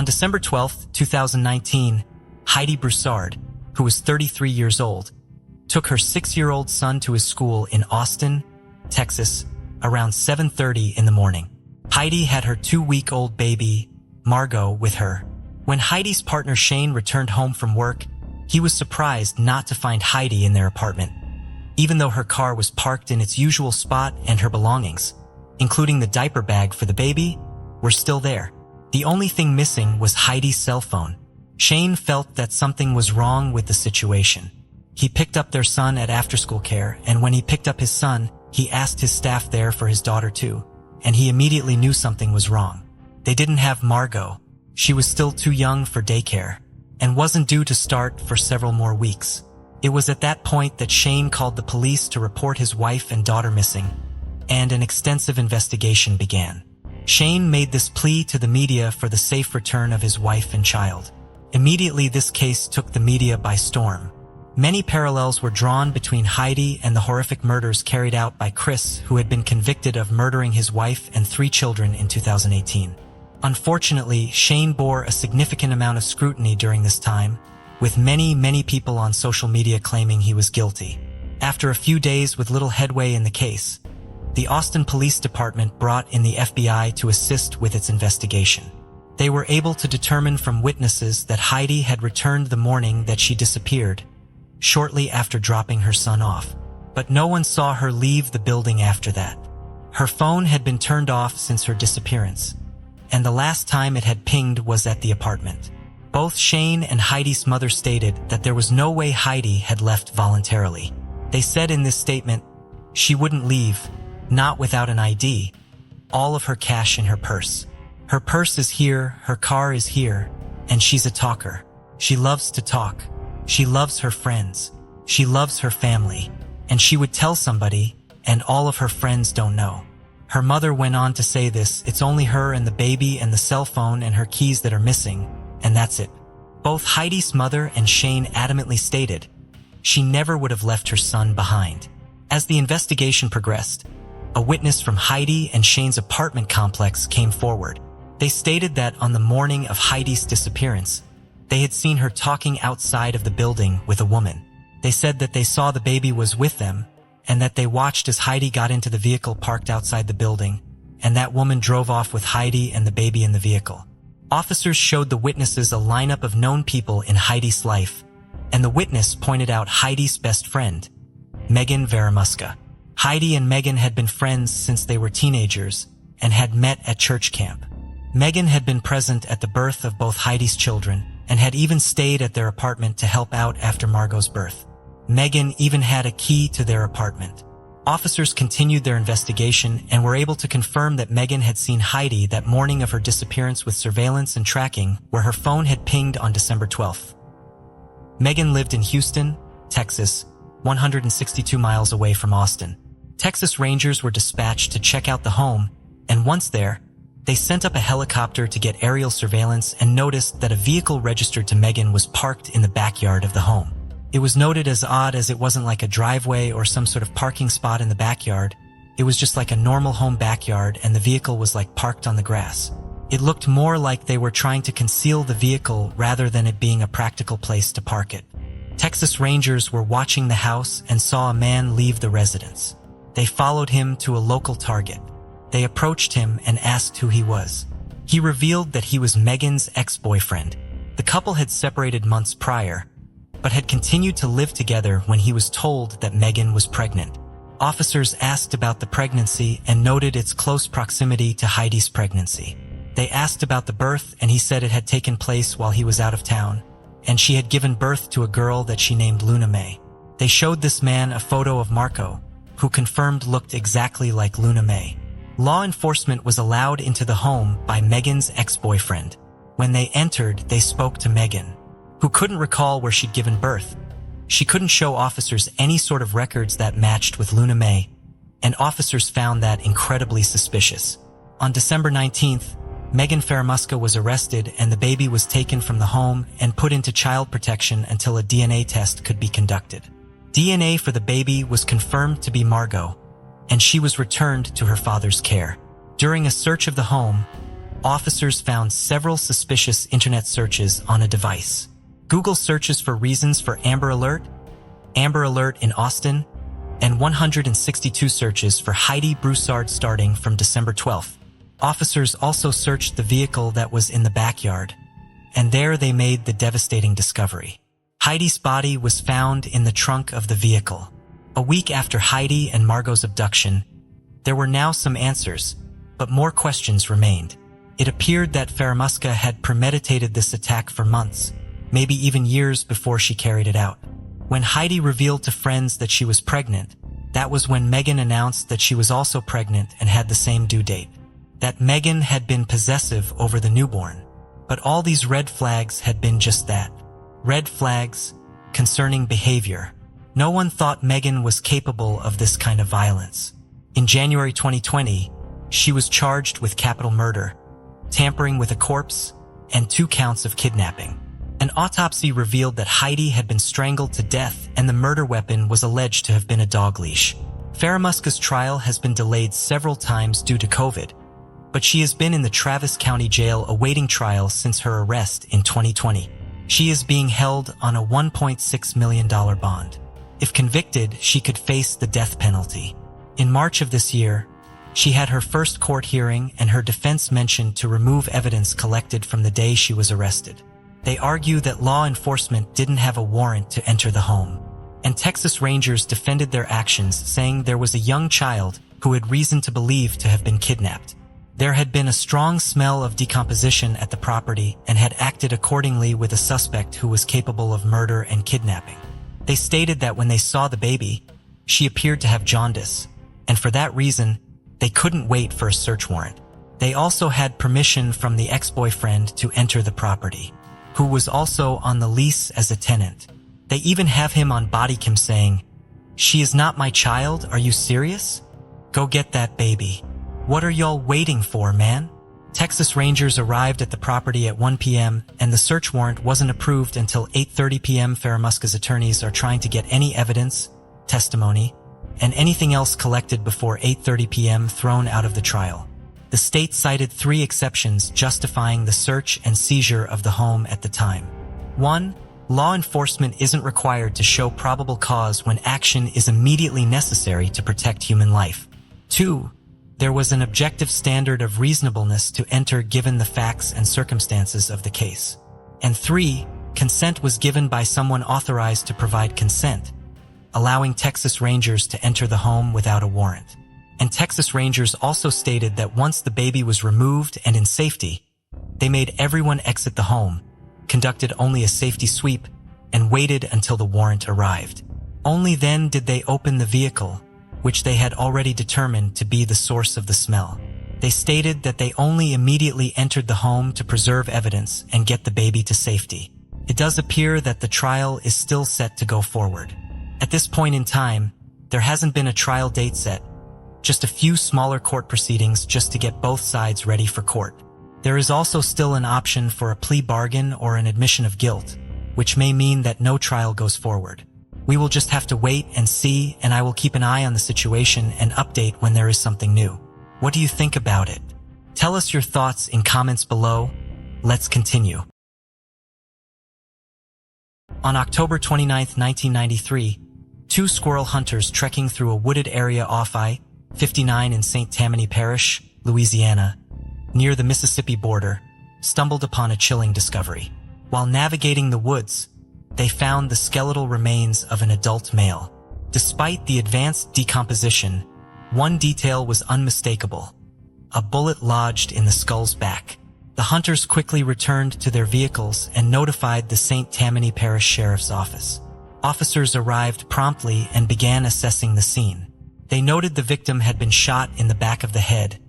On December 12, 2019, Heidi Broussard, who was 33 years old, took her 6-year-old son to his school in Austin, Texas, around 7:30 in the morning. Heidi had her 2-week-old baby, Margot, with her. When Heidi's partner Shane returned home from work, he was surprised not to find Heidi in their apartment, even though her car was parked in its usual spot and her belongings, including the diaper bag for the baby, were still there. The only thing missing was Heidi's cell phone. Shane felt that something was wrong with the situation. He picked up their son at after-school care, and when he picked up his son, he asked his staff there for his daughter too, and he immediately knew something was wrong. They didn't have Margot. She was still too young for daycare, and wasn't due to start for several more weeks. It was at that point that Shane called the police to report his wife and daughter missing, and an extensive investigation began. Shane made this plea to the media for the safe return of his wife and child. Immediately, this case took the media by storm. Many parallels were drawn between Heidi and the horrific murders carried out by Chris, who had been convicted of murdering his wife and 3 children in 2018. Unfortunately, Shane bore a significant amount of scrutiny during this time, with many people on social media claiming he was guilty. After a few days with little headway in the case, the Austin Police Department brought in the FBI to assist with its investigation. They were able to determine from witnesses that Heidi had returned the morning that she disappeared, shortly after dropping her son off. But no one saw her leave the building after that. Her phone had been turned off since her disappearance, and the last time it had pinged was at the apartment. Both Shane and Heidi's mother stated that there was no way Heidi had left voluntarily. They said in this statement, she wouldn't leave, not without an ID, all of her cash in her purse. Her purse is here, her car is here, and she's a talker. She loves to talk. She loves her friends. She loves her family. And she would tell somebody, and all of her friends don't know. Her mother went on to say this, it's only her and the baby and the cell phone and her keys that are missing, and that's it. Both Heidi's mother and Shane adamantly stated she never would have left her son behind. As the investigation progressed, a witness from Heidi and Shane's apartment complex came forward. They stated that on the morning of Heidi's disappearance, they had seen her talking outside of the building with a woman. They said that they saw the baby was with them, and that they watched as Heidi got into the vehicle parked outside the building, and that woman drove off with Heidi and the baby in the vehicle. Officers showed the witnesses a lineup of known people in Heidi's life, and the witness pointed out Heidi's best friend, Megan Veramusca. Heidi and Megan had been friends since they were teenagers and had met at church camp. Megan had been present at the birth of both Heidi's children and had even stayed at their apartment to help out after Margot's birth. Megan even had a key to their apartment. Officers continued their investigation and were able to confirm that Megan had seen Heidi that morning of her disappearance with surveillance and tracking where her phone had pinged on December 12th. Megan lived in Houston, Texas, 162 miles away from Austin. Texas Rangers were dispatched to check out the home, and once there, they sent up a helicopter to get aerial surveillance and noticed that a vehicle registered to Megan was parked in the backyard of the home. It was noted as odd as it wasn't like a driveway or some sort of parking spot in the backyard. It was just like a normal home backyard, and the vehicle was like parked on the grass. It looked more like they were trying to conceal the vehicle rather than it being a practical place to park it. Texas Rangers were watching the house and saw a man leave the residence. They followed him to a local Target. They approached him and asked who he was. He revealed that he was Megan's ex-boyfriend. The couple had separated months prior, but had continued to live together when he was told that Megan was pregnant. Officers asked about the pregnancy and noted its close proximity to Heidi's pregnancy. They asked about the birth, and he said it had taken place while he was out of town, and she had given birth to a girl that she named Luna May. They showed this man a photo of Marco, who confirmed looked exactly like Luna May. Law enforcement was allowed into the home by Megan's ex-boyfriend. When they entered, they spoke to Megan, who couldn't recall where she'd given birth. She couldn't show officers any sort of records that matched with Luna May, and officers found that incredibly suspicious. On December 19th, Megan Veramusca was arrested, and the baby was taken from the home and put into child protection until a DNA test could be conducted. DNA for the baby was confirmed to be Margot, and she was returned to her father's care. During a search of the home, officers found several suspicious internet searches on a device. Google searches for reasons for Amber Alert in Austin, and 162 searches for Heidi Broussard starting from December 12th. Officers also searched the vehicle that was in the backyard, and there they made the devastating discovery. Heidi's body was found in the trunk of the vehicle. A week after Heidi and Margot's abduction, there were now some answers, but more questions remained. It appeared that Faramuska had premeditated this attack for months, maybe even years before she carried it out. When Heidi revealed to friends that she was pregnant, that was when Megan announced that she was also pregnant and had the same due date. That Megan had been possessive over the newborn. But all these red flags had been just that. Red flags concerning behavior. No one thought Megan was capable of this kind of violence. In January 2020, she was charged with capital murder, tampering with a corpse, and 2 counts of kidnapping. An autopsy revealed that Heidi had been strangled to death and the murder weapon was alleged to have been a dog leash. Faramuska's trial has been delayed several times due to COVID, but she has been in the Travis County Jail awaiting trial since her arrest in 2020. She is being held on a $1.6 million bond. If convicted, she could face the death penalty. In March of this year, she had her first court hearing and her defense mentioned to remove evidence collected from the day she was arrested. They argue that law enforcement didn't have a warrant to enter the home, and Texas Rangers defended their actions, saying there was a young child who had reason to believe to have been kidnapped. There had been a strong smell of decomposition at the property and had acted accordingly with a suspect who was capable of murder and kidnapping. They stated that when they saw the baby, she appeared to have jaundice, and for that reason, they couldn't wait for a search warrant. They also had permission from the ex-boyfriend to enter the property, who was also on the lease as a tenant. They even have him on body cam saying, "She is not my child, are you serious? Go get that baby. What are y'all waiting for, man?" Texas Rangers arrived at the property at 1 p.m. and the search warrant wasn't approved until 8:30 p.m. Faramuska's attorneys are trying to get any evidence, testimony, and anything else collected before 8:30 p.m. thrown out of the trial. The state cited 3 exceptions justifying the search and seizure of the home at the time. 1. Law enforcement isn't required to show probable cause when action is immediately necessary to protect human life. 2. There was an objective standard of reasonableness to enter given the facts and circumstances of the case. And 3. Consent was given by someone authorized to provide consent, allowing Texas Rangers to enter the home without a warrant. And Texas Rangers also stated that once the baby was removed and in safety, they made everyone exit the home, conducted only a safety sweep, and waited until the warrant arrived. Only then did they open the vehicle, which they had already determined to be the source of the smell. They stated that they only immediately entered the home to preserve evidence and get the baby to safety. It does appear that the trial is still set to go forward. At this point in time, there hasn't been a trial date set, just a few smaller court proceedings just to get both sides ready for court. There is also still an option for a plea bargain or an admission of guilt, which may mean that no trial goes forward. We will just have to wait and see, and I will keep an eye on the situation and update when there is something new. What do you think about it? Tell us your thoughts in comments below. Let's continue. On October 29, 1993, 2 squirrel hunters trekking through a wooded area off I-59 in St. Tammany Parish, Louisiana, near the Mississippi border, stumbled upon a chilling discovery. While navigating the woods, they found the skeletal remains of an adult male. Despite the advanced decomposition, one detail was unmistakable: a bullet lodged in the skull's back. The hunters quickly returned to their vehicles and notified the St. Tammany Parish Sheriff's Office. Officers arrived promptly and began assessing the scene. They noted the victim had been shot in the back of the head,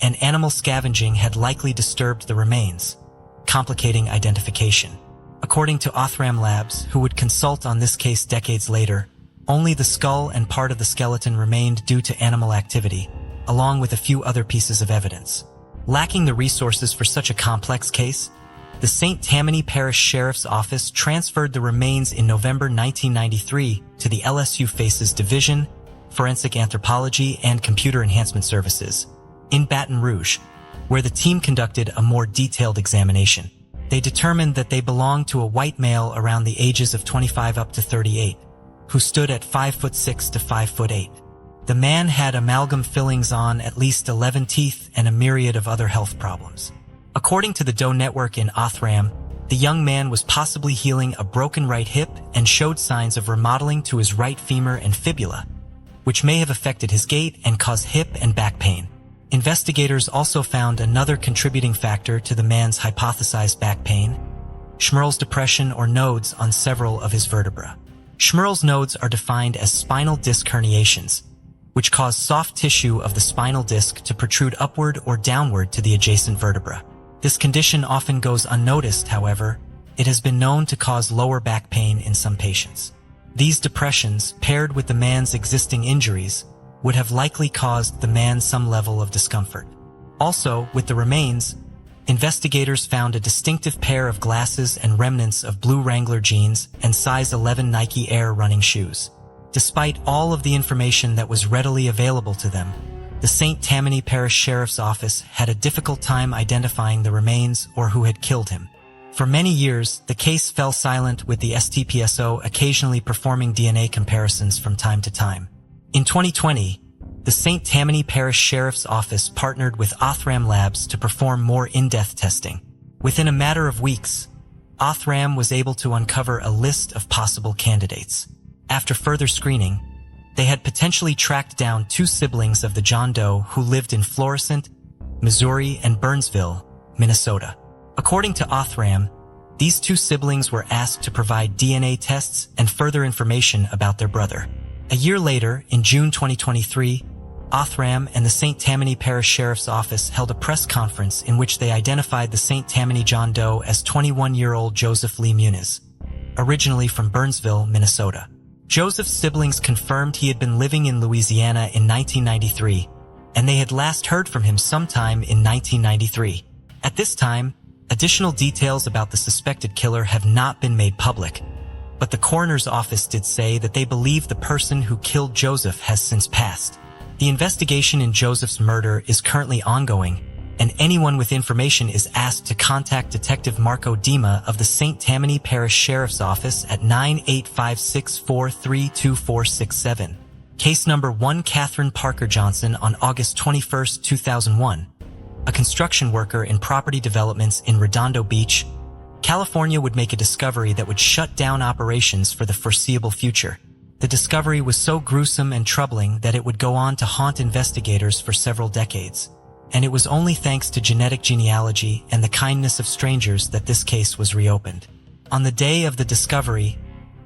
and animal scavenging had likely disturbed the remains, complicating identification. According to Othram Labs, who would consult on this case decades later, only the skull and part of the skeleton remained due to animal activity, along with a few other pieces of evidence. Lacking the resources for such a complex case, the St. Tammany Parish Sheriff's Office transferred the remains in November 1993 to the LSU FACE's Division, Forensic Anthropology and Computer Enhancement Services, in Baton Rouge, where the team conducted a more detailed examination. They determined that they belonged to a white male around the ages of 25 up to 38, who stood at 5'6" to 5'8". The man had amalgam fillings on at least 11 teeth and a myriad of other health problems. According to the Doe Network in Othram, the young man was possibly healing a broken right hip and showed signs of remodeling to his right femur and fibula, which may have affected his gait and caused hip and back pain. Investigators also found another contributing factor to the man's hypothesized back pain: Schmerl's depression or nodes on several of his vertebrae. Schmerl's nodes are defined as spinal disc herniations, which cause soft tissue of the spinal disc to protrude upward or downward to the adjacent vertebra. This condition often goes unnoticed, however. It has been known to cause lower back pain in some patients. These depressions, paired with the man's existing injuries, would have likely caused the man some level of discomfort. Also, with the remains, investigators found a distinctive pair of glasses and remnants of blue Wrangler jeans and size 11 Nike Air running shoes. Despite all of the information that was readily available to them, the St. Tammany Parish Sheriff's Office had a difficult time identifying the remains or who had killed him. For many years, the case fell silent, with the STPSO occasionally performing DNA comparisons from time to time. In 2020, the St. Tammany Parish Sheriff's Office partnered with Othram Labs to perform more in-depth testing. Within a matter of weeks, Othram was able to uncover a list of possible candidates. After further screening, they had potentially tracked down two siblings of the John Doe who lived in Florissant, Missouri, and Burnsville, Minnesota. According to Othram, these two siblings were asked to provide DNA tests and further information about their brother. A year later, in June 2023, Othram and the St. Tammany Parish Sheriff's Office held a press conference in which they identified the St. Tammany John Doe as 21-year-old Joseph Lee Muniz, originally from Burnsville, Minnesota. Joseph's siblings confirmed he had been living in Louisiana in 1993, and they had last heard from him sometime in 1993. At this time, additional details about the suspected killer have not been made public, but the coroner's office did say that they believe the person who killed Joseph has since passed. The investigation in Joseph's murder is currently ongoing, and anyone with information is asked to contact Detective Marco Dima of the St. Tammany Parish Sheriff's Office at 985-643-2467. Case number 1. Catherine Parker Johnson. On August 21, 2001, a construction worker in property developments in Redondo Beach, California would make a discovery that would shut down operations for the foreseeable future. The discovery was so gruesome and troubling that it would go on to haunt investigators for several decades. And it was only thanks to genetic genealogy and the kindness of strangers that this case was reopened. On the day of the discovery,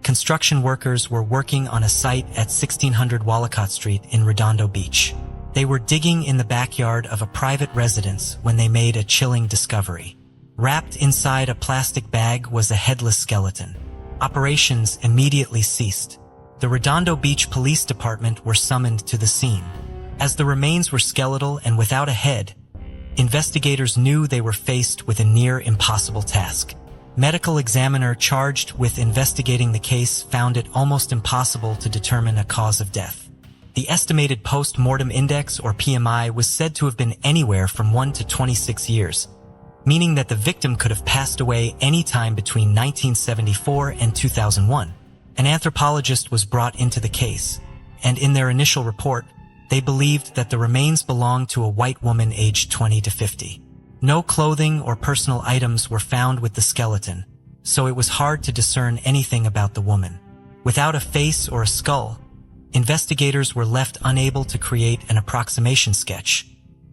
construction workers were working on a site at 1600 Wallacott Street in Redondo Beach. They were digging in the backyard of a private residence when they made a chilling discovery. Wrapped inside a plastic bag was a headless skeleton. Operations immediately ceased. The Redondo Beach Police Department were summoned to the scene. As the remains were skeletal and without a head, investigators knew they were faced with a near impossible task. Medical examiner charged with investigating the case found it almost impossible to determine a cause of death. The estimated post-mortem index, or PMI, was said to have been anywhere from 1 to 26 years, meaning that the victim could have passed away any time between 1974 and 2001. An anthropologist was brought into the case, and in their initial report, they believed that the remains belonged to a white woman aged 20 to 50. No clothing or personal items were found with the skeleton, so it was hard to discern anything about the woman. Without a face or a skull, investigators were left unable to create an approximation sketch,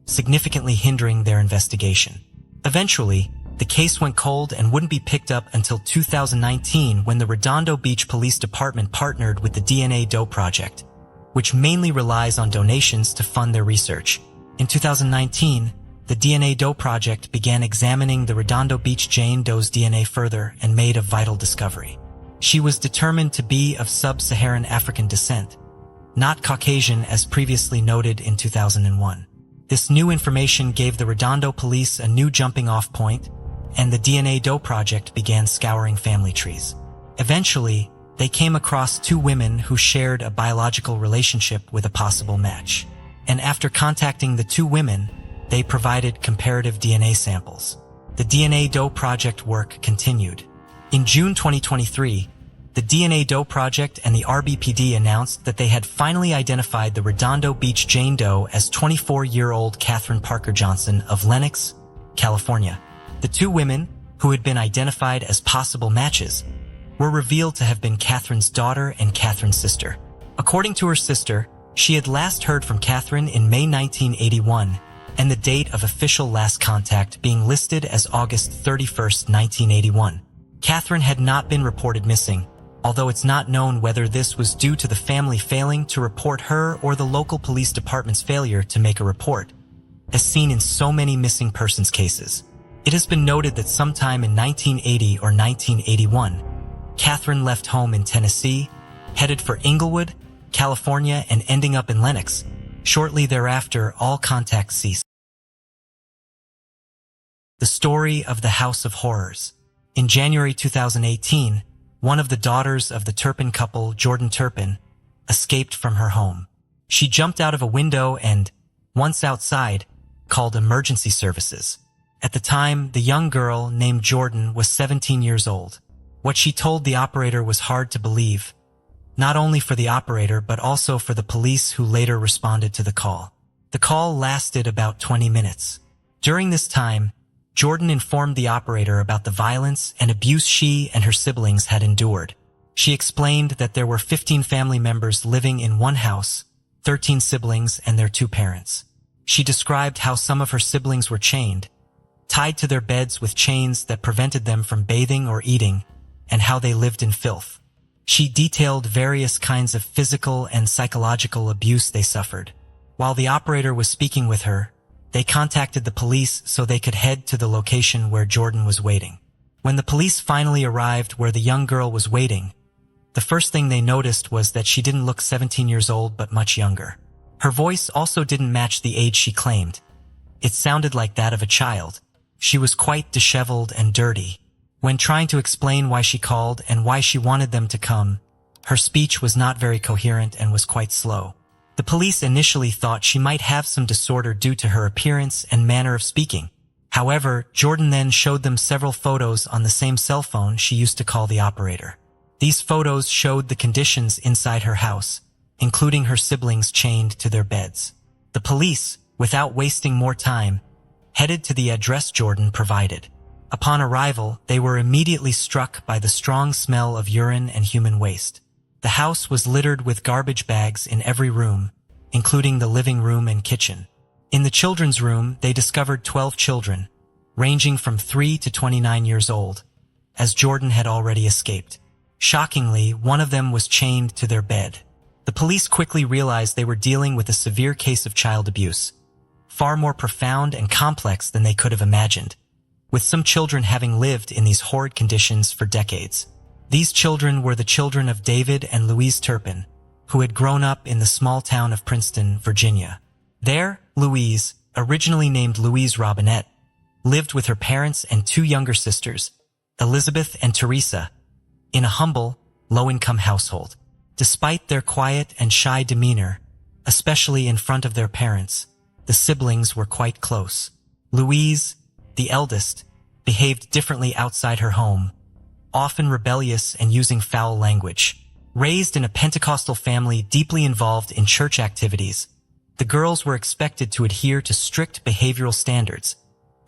significantly hindering their investigation. Eventually, the case went cold and wouldn't be picked up until 2019, when the Redondo Beach Police Department partnered with the DNA Doe Project, which mainly relies on donations to fund their research. In 2019, the DNA Doe Project began examining the Redondo Beach Jane Doe's DNA further and made a vital discovery. She was determined to be of sub-Saharan African descent, not Caucasian as previously noted in 2001. This new information gave the Redondo police a new jumping-off point, and the DNA Doe Project began scouring family trees. Eventually, they came across two women who shared a biological relationship with a possible match. And after contacting the two women, they provided comparative DNA samples. The DNA Doe Project work continued. In June 2023, the DNA Doe Project and the RBPD announced that they had finally identified the Redondo Beach Jane Doe as 24-year-old Catherine Parker Johnson of Lenox, California. The two women, who had been identified as possible matches, were revealed to have been Catherine's daughter and Catherine's sister. According to her sister, she had last heard from Catherine in May 1981, and the date of official last contact being listed as August 31, 1981. Catherine had not been reported missing, although it's not known whether this was due to the family failing to report her or the local police department's failure to make a report, as seen in so many missing persons cases. It has been noted that sometime in 1980 or 1981, Catherine left home in Tennessee, headed for Inglewood, California, and ending up in Lenox. Shortly thereafter, all contact ceased. The story of the House of Horrors. In January 2018, one of the daughters of the Turpin couple, Jordan Turpin, escaped from her home. She jumped out of a window and, once outside, called emergency services. At the time, the young girl, named Jordan, was 17 years old. What she told the operator was hard to believe, not only for the operator but also for the police who later responded to the call. The call lasted about 20 minutes. During this time, Jordan informed the operator about the violence and abuse she and her siblings had endured. She explained that there were 15 family members living in one house, 13 siblings and their two parents. She described how some of her siblings were chained, tied to their beds with chains that prevented them from bathing or eating, and how they lived in filth. She detailed various kinds of physical and psychological abuse they suffered. While the operator was speaking with her, they contacted the police so they could head to the location where Jordan was waiting. When the police finally arrived where the young girl was waiting, the first thing they noticed was that she didn't look 17 years old but much younger. Her voice also didn't match the age she claimed. It sounded like that of a child. She was quite disheveled and dirty. When trying to explain why she called and why she wanted them to come, her speech was not very coherent and was quite slow. The police initially thought she might have some disorder due to her appearance and manner of speaking. However, Jordan then showed them several photos on the same cell phone she used to call the operator. These photos showed the conditions inside her house, including her siblings chained to their beds. The police, without wasting more time, headed to the address Jordan provided. Upon arrival, they were immediately struck by the strong smell of urine and human waste. The house was littered with garbage bags in every room, including the living room and kitchen. In the children's room, they discovered 12 children, ranging from 3 to 29 years old, as Jordan had already escaped. Shockingly, one of them was chained to their bed. The police quickly realized they were dealing with a severe case of child abuse, far more profound and complex than they could have imagined, with some children having lived in these horrid conditions for decades. These children were the children of David and Louise Turpin, who had grown up in the small town of Princeton, Virginia. There, Louise, originally named Louise Robinette, lived with her parents and two younger sisters, Elizabeth and Teresa, in a humble, low-income household. Despite their quiet and shy demeanor, especially in front of their parents, the siblings were quite close. Louise, the eldest, behaved differently outside her home, often rebellious and using foul language. Raised in a Pentecostal family deeply involved in church activities, the girls were expected to adhere to strict behavioral standards,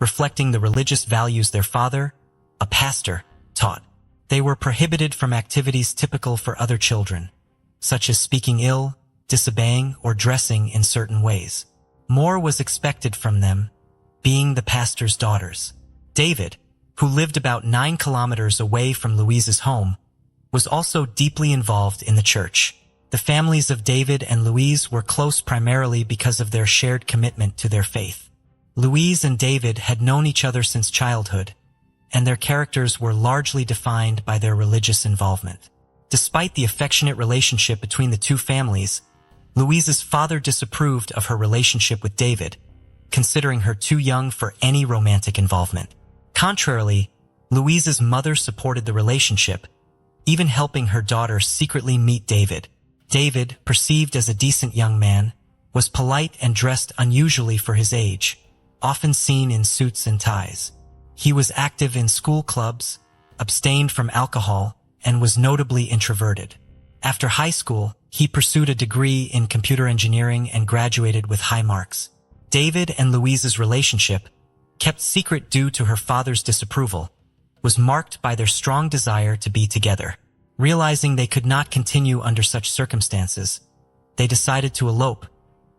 reflecting the religious values their father, a pastor, taught. They were prohibited from activities typical for other children, such as speaking ill, disobeying, or dressing in certain ways. More was expected from them, being the pastor's daughters. David, who lived about 9 kilometers away from Louise's home, was also deeply involved in the church. The families of David and Louise were close primarily because of their shared commitment to their faith. Louise and David had known each other since childhood, and their characters were largely defined by their religious involvement. Despite the affectionate relationship between the two families, Louise's father disapproved of her relationship with David, considering her too young for any romantic involvement. Contrarily, Louise's mother supported the relationship, even helping her daughter secretly meet David. David, perceived as a decent young man, was polite and dressed unusually for his age, often seen in suits and ties. He was active in school clubs, abstained from alcohol, and was notably introverted. After high school, he pursued a degree in computer engineering and graduated with high marks. David and Louise's relationship, kept secret due to her father's disapproval, was marked by their strong desire to be together. Realizing they could not continue under such circumstances, they decided to elope,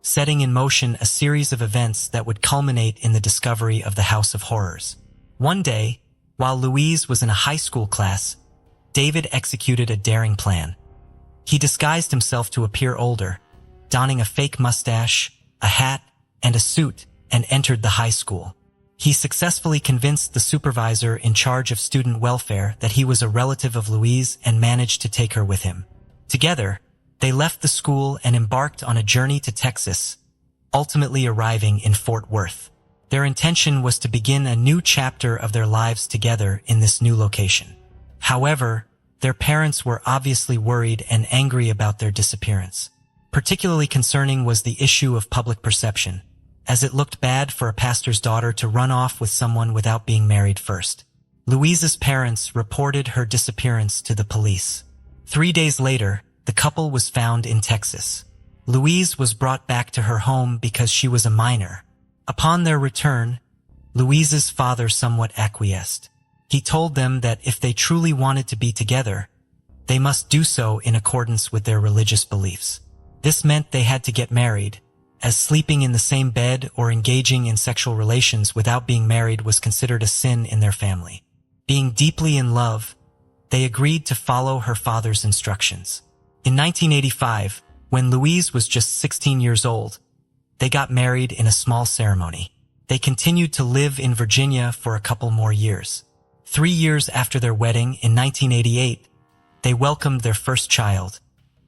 setting in motion a series of events that would culminate in the discovery of the House of Horrors. One day, while Louise was in a high school class, David executed a daring plan. He disguised himself to appear older, donning a fake mustache, a hat, and a suit, and entered the high school. He successfully convinced the supervisor in charge of student welfare that he was a relative of Louise and managed to take her with him. Together, they left the school and embarked on a journey to Texas, ultimately arriving in Fort Worth. Their intention was to begin a new chapter of their lives together in this new location. However, their parents were obviously worried and angry about their disappearance. Particularly concerning was the issue of public perception, as it looked bad for a pastor's daughter to run off with someone without being married first. Louise's parents reported her disappearance to the police. 3 days later, the couple was found in Texas. Louise was brought back to her home because she was a minor. Upon their return, Louise's father somewhat acquiesced. He told them that if they truly wanted to be together, they must do so in accordance with their religious beliefs. This meant they had to get married, as sleeping in the same bed or engaging in sexual relations without being married was considered a sin in their family. Being deeply in love, they agreed to follow her father's instructions. In 1985, when Louise was just 16 years old, they got married in a small ceremony. They continued to live in Virginia for a couple more years. 3 years after their wedding in 1988, they welcomed their first child,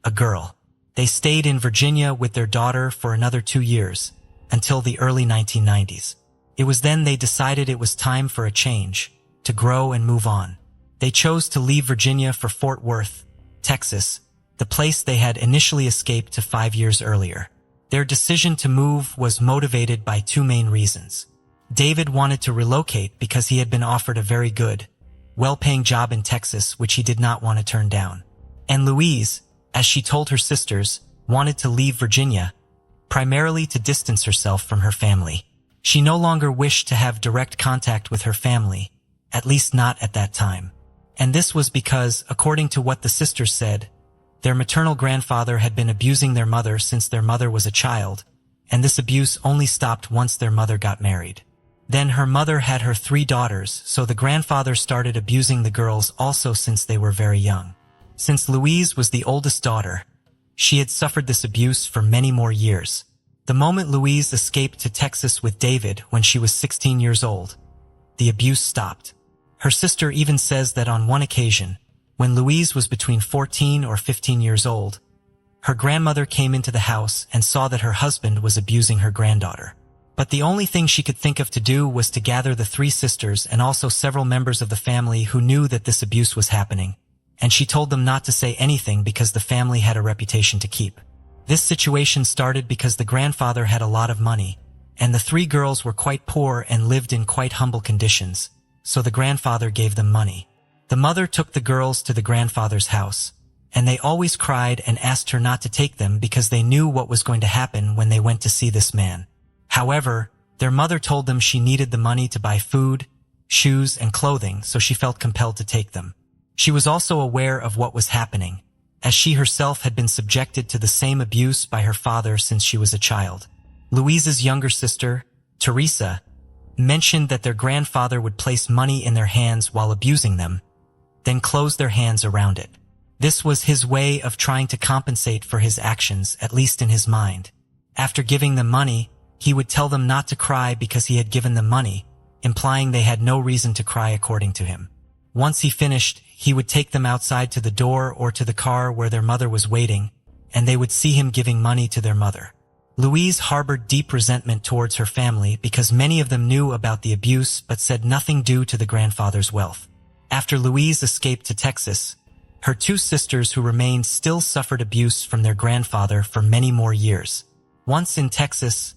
a girl. They stayed in Virginia with their daughter for another 2 years, until the early 1990s. It was then they decided it was time for a change, to grow and move on. They chose to leave Virginia for Fort Worth, Texas, the place they had initially escaped to 5 years earlier. Their decision to move was motivated by two main reasons. David wanted to relocate because he had been offered a very good, well-paying job in Texas which he did not want to turn down. And Louise, as she told her sisters, wanted to leave Virginia, primarily to distance herself from her family. She no longer wished to have direct contact with her family, at least not at that time. And this was because, according to what the sisters said, their maternal grandfather had been abusing their mother since their mother was a child, and this abuse only stopped once their mother got married. Then her mother had her 3 daughters, so the grandfather started abusing the girls also since they were very young. Since Louise was the oldest daughter, she had suffered this abuse for many more years. The moment Louise escaped to Texas with David when she was 16 years old, the abuse stopped. Her sister even says that on one occasion, when Louise was between 14 or 15 years old, her grandmother came into the house and saw that her husband was abusing her granddaughter. But the only thing she could think of to do was to gather the 3 sisters and also several members of the family who knew that this abuse was happening, and she told them not to say anything because the family had a reputation to keep. This situation started because the grandfather had a lot of money, and the 3 girls were quite poor and lived in quite humble conditions, so the grandfather gave them money. The mother took the girls to the grandfather's house, and they always cried and asked her not to take them because they knew what was going to happen when they went to see this man. However, their mother told them she needed the money to buy food, shoes, and clothing, so she felt compelled to take them. She was also aware of what was happening, as she herself had been subjected to the same abuse by her father since she was a child. Louise's younger sister, Teresa, mentioned that their grandfather would place money in their hands while abusing them, then close their hands around it. This was his way of trying to compensate for his actions, at least in his mind. After giving them money, he would tell them not to cry because he had given them money, implying they had no reason to cry according to him. Once he finished, he would take them outside to the door or to the car where their mother was waiting, and they would see him giving money to their mother. Louise harbored deep resentment towards her family because many of them knew about the abuse but said nothing due to the grandfather's wealth. After Louise escaped to Texas, her 2 sisters who remained still suffered abuse from their grandfather for many more years. Once in Texas,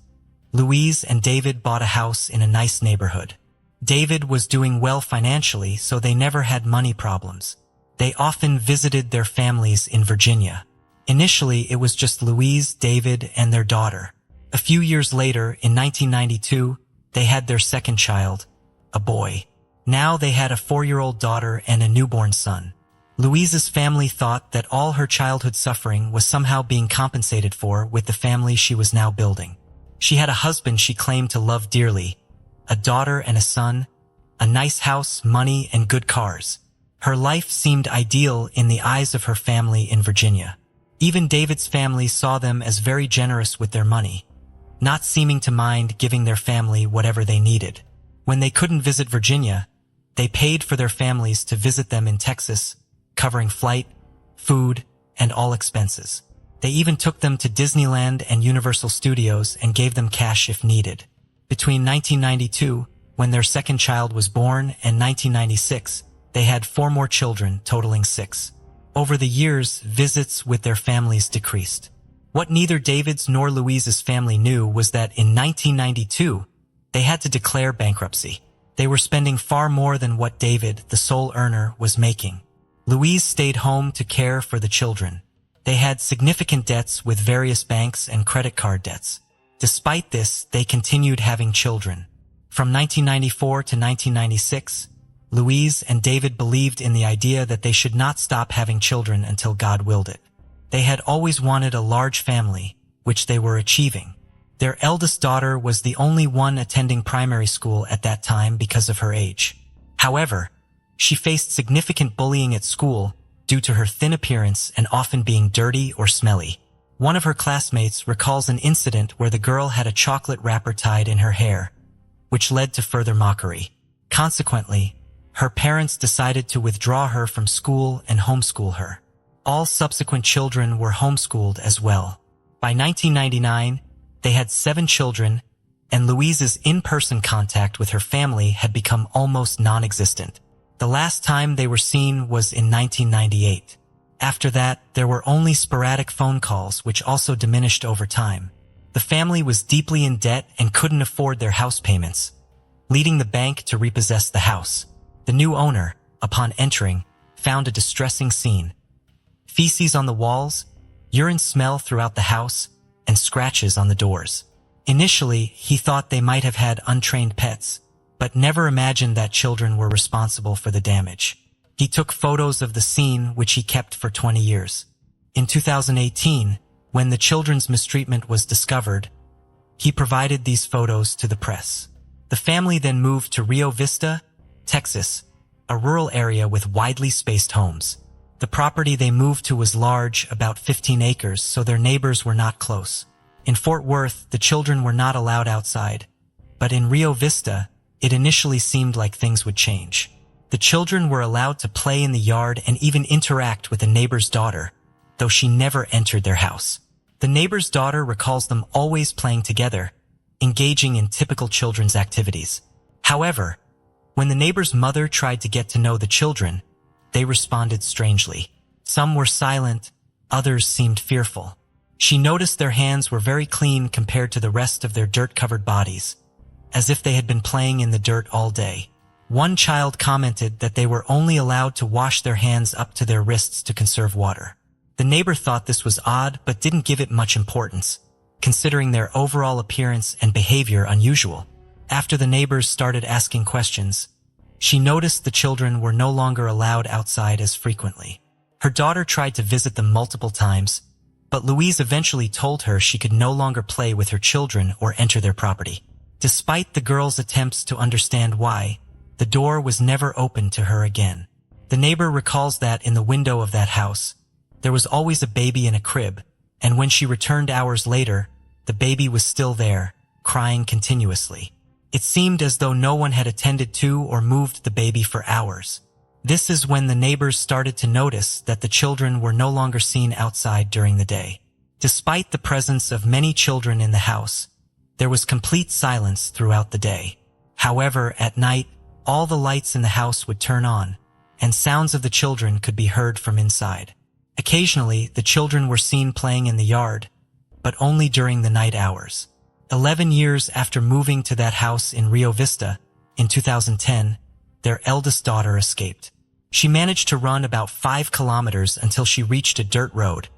Louise and David bought a house in a nice neighborhood. David was doing well financially, so they never had money problems. They often visited their families in Virginia. Initially, it was just Louise, David, and their daughter. A few years later, in 1992, they had their second child, a boy. Now they had a 4-year-old daughter and a newborn son. Louise's family thought that all her childhood suffering was somehow being compensated for with the family she was now building. She had a husband she claimed to love dearly, a daughter and a son, a nice house, money, and good cars. Her life seemed ideal in the eyes of her family in Virginia. Even David's family saw them as very generous with their money, not seeming to mind giving their family whatever they needed. When they couldn't visit Virginia, they paid for their families to visit them in Texas, covering flight, food, and all expenses. They even took them to Disneyland and Universal Studios and gave them cash if needed. Between 1992, when their second child was born, and 1996, they had 4 more children, totaling 6. Over the years, visits with their families decreased. What neither David's nor Louise's family knew was that in 1992, they had to declare bankruptcy. They were spending far more than what David, the sole earner, was making. Louise stayed home to care for the children. They had significant debts with various banks and credit card debts. Despite this, they continued having children. From 1994 to 1996, Louise and David believed in the idea that they should not stop having children until God willed it. They had always wanted a large family, which they were achieving. Their eldest daughter was the only one attending primary school at that time because of her age. However, she faced significant bullying at school due to her thin appearance and often being dirty or smelly. One of her classmates recalls an incident where the girl had a chocolate wrapper tied in her hair, which led to further mockery. Consequently, her parents decided to withdraw her from school and homeschool her. All subsequent children were homeschooled as well. By 1999, they had 7 children, and Louise's in-person contact with her family had become almost non-existent. The last time they were seen was in 1998. After that, there were only sporadic phone calls, which also diminished over time. The family was deeply in debt and couldn't afford their house payments, leading the bank to repossess the house. The new owner, upon entering, found a distressing scene. Feces on the walls, urine smell throughout the house, and scratches on the doors. Initially, he thought they might have had untrained pets, but never imagined that children were responsible for the damage. He took photos of the scene, which he kept for 20 years. In 2018, when the children's mistreatment was discovered, he provided these photos to the press. The family then moved to Rio Vista, Texas, a rural area with widely spaced homes. The property they moved to was large, about 15 acres, so their neighbors were not close. In Fort Worth, the children were not allowed outside, but in Rio Vista, it initially seemed like things would change. The children were allowed to play in the yard and even interact with a neighbor's daughter, though she never entered their house. The neighbor's daughter recalls them always playing together, engaging in typical children's activities. However, when the neighbor's mother tried to get to know the children, they responded strangely. Some were silent, others seemed fearful. She noticed their hands were very clean compared to the rest of their dirt-covered bodies, as if they had been playing in the dirt all day. One child commented that they were only allowed to wash their hands up to their wrists to conserve water. The neighbor thought this was odd but didn't give it much importance, considering their overall appearance and behavior unusual. After the neighbors started asking questions, she noticed the children were no longer allowed outside as frequently. Her daughter tried to visit them multiple times, but Louise eventually told her she could no longer play with her children or enter their property. Despite the girl's attempts to understand why, the door was never opened to her again. The neighbor recalls that in the window of that house, there was always a baby in a crib, and when she returned hours later, the baby was still there, crying continuously. It seemed as though no one had attended to or moved the baby for hours. This is when the neighbors started to notice that the children were no longer seen outside during the day. Despite the presence of many children in the house, there was complete silence throughout the day. However, at night, all the lights in the house would turn on, and sounds of the children could be heard from inside. Occasionally, the children were seen playing in the yard, but only during the night hours. 11 years after moving to that house in Rio Vista, in 2010, their eldest daughter escaped. She managed to run about 5 kilometers until she reached a dirt road,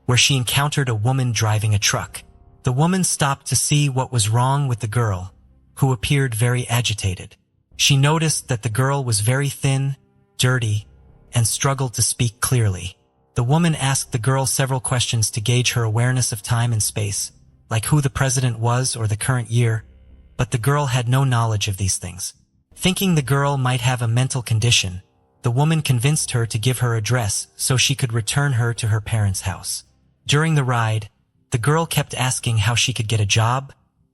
where she encountered a woman driving a truck. The woman stopped to see what was wrong with the girl, who appeared very agitated. She noticed that the girl was very thin, dirty, and struggled to speak clearly. The woman asked the girl several questions to gauge her awareness of time and space, like who the president was or the current year, but the girl had no knowledge of these things. Thinking the girl might have a mental condition, the woman convinced her to give her address so she could return her to her parents' house. During the ride, the girl kept asking how she could get a job,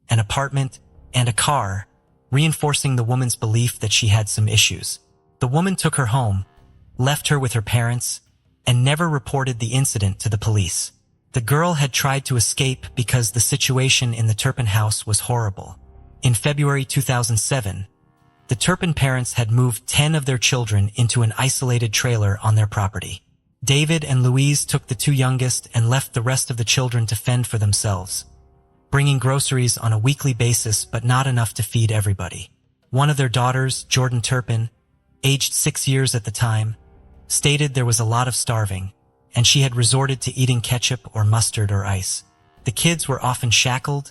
an apartment, and a car, reinforcing the woman's belief that she had some issues. The woman took her home, left her with her parents, and never reported the incident to the police. The girl had tried to escape because the situation in the Turpin house was horrible. In February 2007, the Turpin parents had moved 10 of their children into an isolated trailer on their property. David and Louise took the 2 youngest and left the rest of the children to fend for themselves, bringing groceries on a weekly basis but not enough to feed everybody. One of their daughters, Jordan Turpin, aged 6 years at the time, stated there was a lot of starving, and she had resorted to eating ketchup or mustard or ice. The kids were often shackled,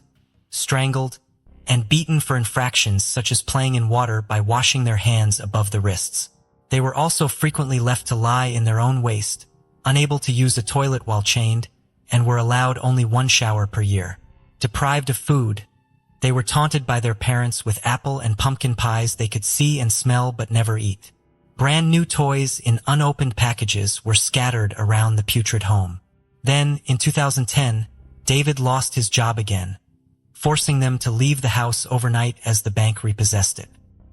strangled, and beaten for infractions such as playing in water by washing their hands above the wrists. They were also frequently left to lie in their own waste, unable to use a toilet while chained, and were allowed only 1 shower per year. Deprived of food, they were taunted by their parents with apple and pumpkin pies they could see and smell but never eat. Brand new toys in unopened packages were scattered around the putrid home. Then, in 2010, David lost his job again, forcing them to leave the house overnight as the bank repossessed it.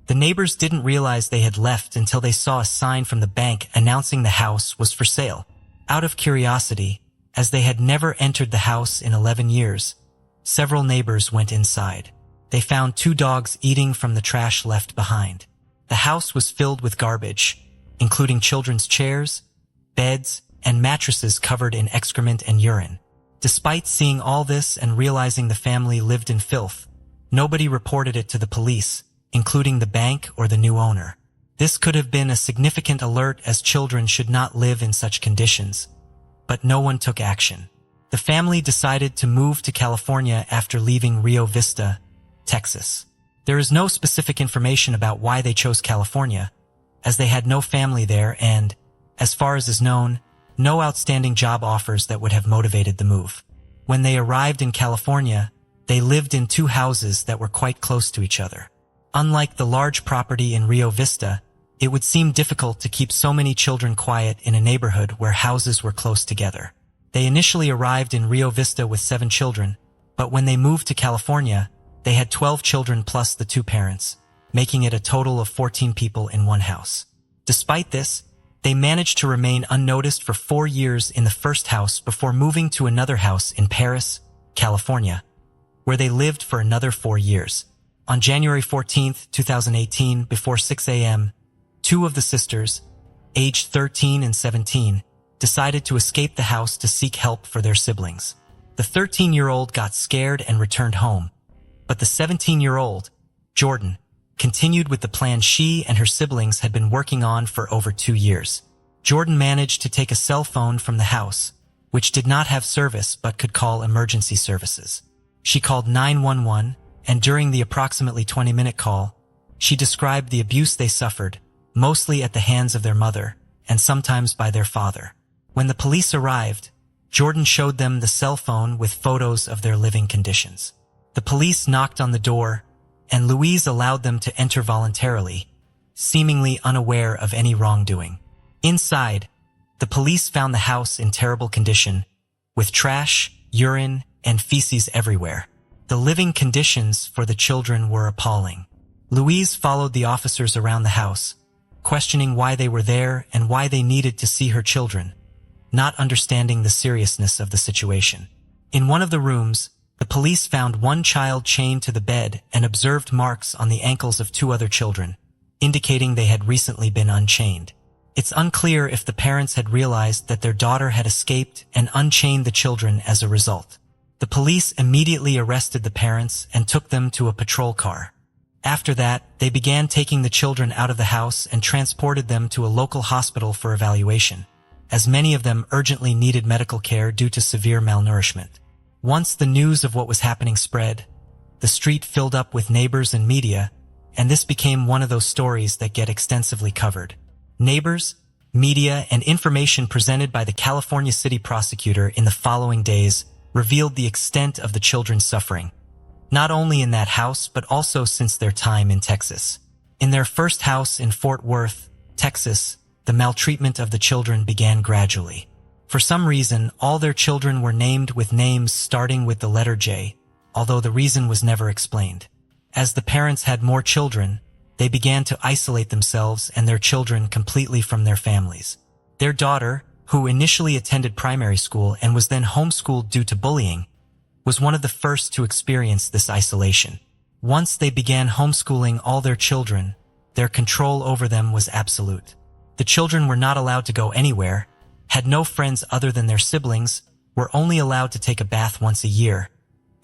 The neighbors didn't realize they had left until they saw a sign from the bank announcing the house was for sale. Out of curiosity, as they had never entered the house in 11 years, several neighbors went inside. They found 2 dogs eating from the trash left behind. The house was filled with garbage, including children's chairs, beds, and mattresses covered in excrement and urine. Despite seeing all this and realizing the family lived in filth, nobody reported it to the police, including the bank or the new owner. This could have been a significant alert as children should not live in such conditions, but no one took action. The family decided to move to California after leaving Rio Vista, Texas. There is no specific information about why they chose California, as they had no family there and, as far as is known, no outstanding job offers that would have motivated the move. When they arrived in California, they lived in 2 houses that were quite close to each other. Unlike the large property in Rio Vista, it would seem difficult to keep so many children quiet in a neighborhood where houses were close together. They initially arrived in Rio Vista with 7 children, but when they moved to California, they had 12 children plus the 2 parents, making it a total of 14 people in one house. Despite this, they managed to remain unnoticed for 4 years in the first house before moving to another house in Paris, California, where they lived for another 4 years. On January 14, 2018, before 6 a.m., 2 of the sisters, aged 13 and 17, decided to escape the house to seek help for their siblings. The 13-year-old got scared and returned home, but the 17-year-old, Jordan, continued with the plan she and her siblings had been working on for over 2 years. Jordan managed to take a cell phone from the house, which did not have service but could call emergency services. She called 911, and during the approximately 20-minute call, she described the abuse they suffered, mostly at the hands of their mother, and sometimes by their father. When the police arrived, Jordan showed them the cell phone with photos of their living conditions. The police knocked on the door, and Louise allowed them to enter voluntarily, seemingly unaware of any wrongdoing. Inside, the police found the house in terrible condition, with trash, urine, and feces everywhere. The living conditions for the children were appalling. Louise followed the officers around the house, questioning why they were there and why they needed to see her children, not understanding the seriousness of the situation. In one of the rooms, the police found 1 child chained to the bed and observed marks on the ankles of 2 other children, indicating they had recently been unchained. It's unclear if the parents had realized that their daughter had escaped and unchained the children as a result. The police immediately arrested the parents and took them to a patrol car. After that, they began taking the children out of the house and transported them to a local hospital for evaluation, as many of them urgently needed medical care due to severe malnourishment. Once the news of what was happening spread, the street filled up with neighbors and media, and this became one of those stories that get extensively covered. Neighbors, media, and information presented by the California City prosecutor in the following days revealed the extent of the children's suffering, not only in that house but also since their time in Texas. In their first house in Fort Worth, Texas, the maltreatment of the children began gradually. For some reason, all their children were named with names starting with the letter J, although the reason was never explained. As the parents had more children, they began to isolate themselves and their children completely from their families. Their daughter, who initially attended primary school and was then homeschooled due to bullying, was one of the first to experience this isolation. Once they began homeschooling all their children, their control over them was absolute. The children were not allowed to go anywhere, had no friends other than their siblings, were only allowed to take a bath once a year,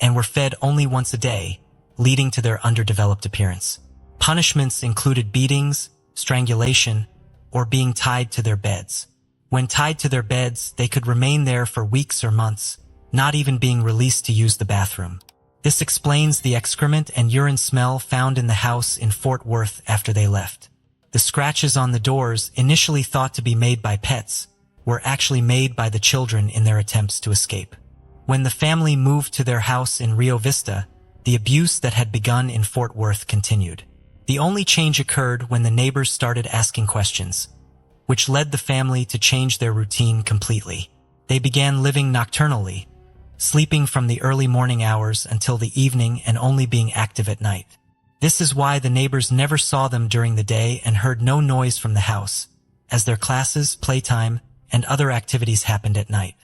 and were fed only once a day, leading to their underdeveloped appearance. Punishments included beatings, strangulation, or being tied to their beds. When tied to their beds, they could remain there for weeks or months, not even being released to use the bathroom. This explains the excrement and urine smell found in the house in Fort Worth after they left. The scratches on the doors, initially thought to be made by pets, were actually made by the children in their attempts to escape. When the family moved to their house in Rio Vista, the abuse that had begun in Fort Worth continued. The only change occurred when the neighbors started asking questions, which led the family to change their routine completely. They began living nocturnally, sleeping from the early morning hours until the evening and only being active at night. This is why the neighbors never saw them during the day and heard no noise from the house, as their classes, playtime, and other activities happened at night.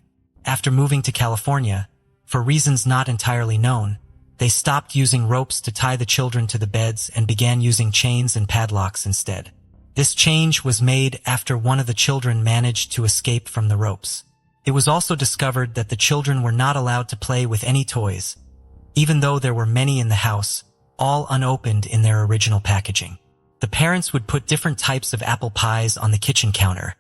After moving to California, for reasons not entirely known, they stopped using ropes to tie the children to the beds and began using chains and padlocks instead. This change was made after one of the children managed to escape from the ropes. It was also discovered that the children were not allowed to play with any toys, even though there were many in the house, all unopened in their original packaging. The parents would put different types of apple pies on the kitchen counter,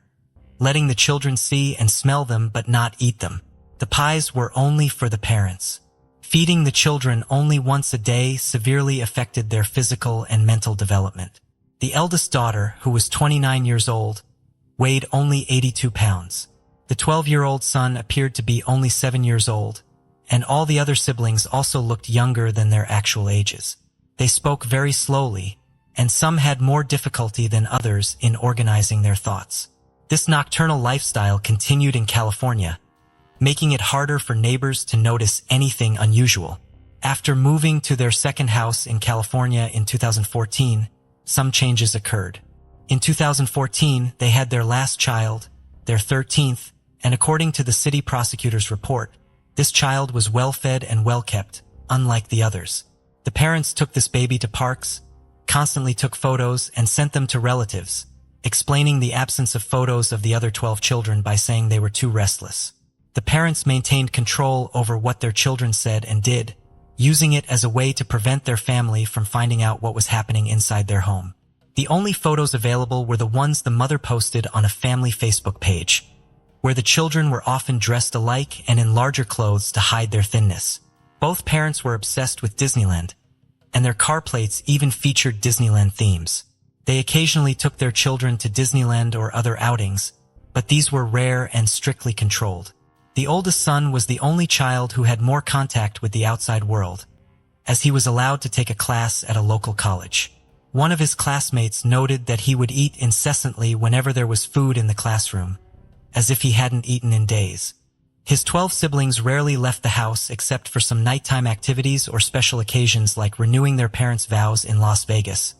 letting the children see and smell them but not eat them. The pies were only for the parents. Feeding the children only once a day severely affected their physical and mental development. The eldest daughter, who was 29 years old, weighed only 82 pounds. The 12-year-old son appeared to be only 7 years old, and all the other siblings also looked younger than their actual ages. They spoke very slowly, and some had more difficulty than others in organizing their thoughts. This nocturnal lifestyle continued in California, making it harder for neighbors to notice anything unusual. After moving to their second house in California in 2014, some changes occurred. In 2014, they had their last child, their 13th, and according to the city prosecutor's report, this child was well-fed and well-kept, unlike the others. The parents took this baby to parks, constantly took photos, and sent them to relatives, explaining the absence of photos of the other 12 children by saying they were too restless. The parents maintained control over what their children said and did, using it as a way to prevent their family from finding out what was happening inside their home. The only photos available were the ones the mother posted on a family Facebook page, where the children were often dressed alike and in larger clothes to hide their thinness. Both parents were obsessed with Disneyland, and their car plates even featured Disneyland themes. They occasionally took their children to Disneyland or other outings, but these were rare and strictly controlled. The oldest son was the only child who had more contact with the outside world, as he was allowed to take a class at a local college. One of his classmates noted that he would eat incessantly whenever there was food in the classroom, as if he hadn't eaten in days. His 12 siblings rarely left the house except for some nighttime activities or special occasions like renewing their parents' vows in Las Vegas,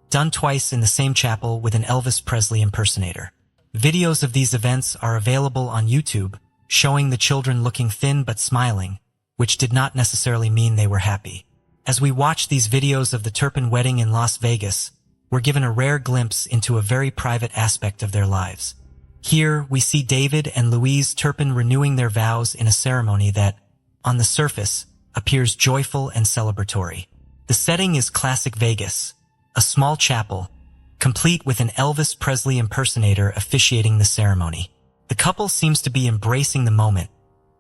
done twice in the same chapel with an Elvis Presley impersonator. Videos of these events are available on YouTube, showing the children looking thin but smiling, which did not necessarily mean they were happy. As we watch these videos of the Turpin wedding in Las Vegas, we're given a rare glimpse into a very private aspect of their lives. Here, we see David and Louise Turpin renewing their vows in a ceremony that, on the surface, appears joyful and celebratory. The setting is classic Vegas, a small chapel, complete with an Elvis Presley impersonator officiating the ceremony. The couple seems to be embracing the moment,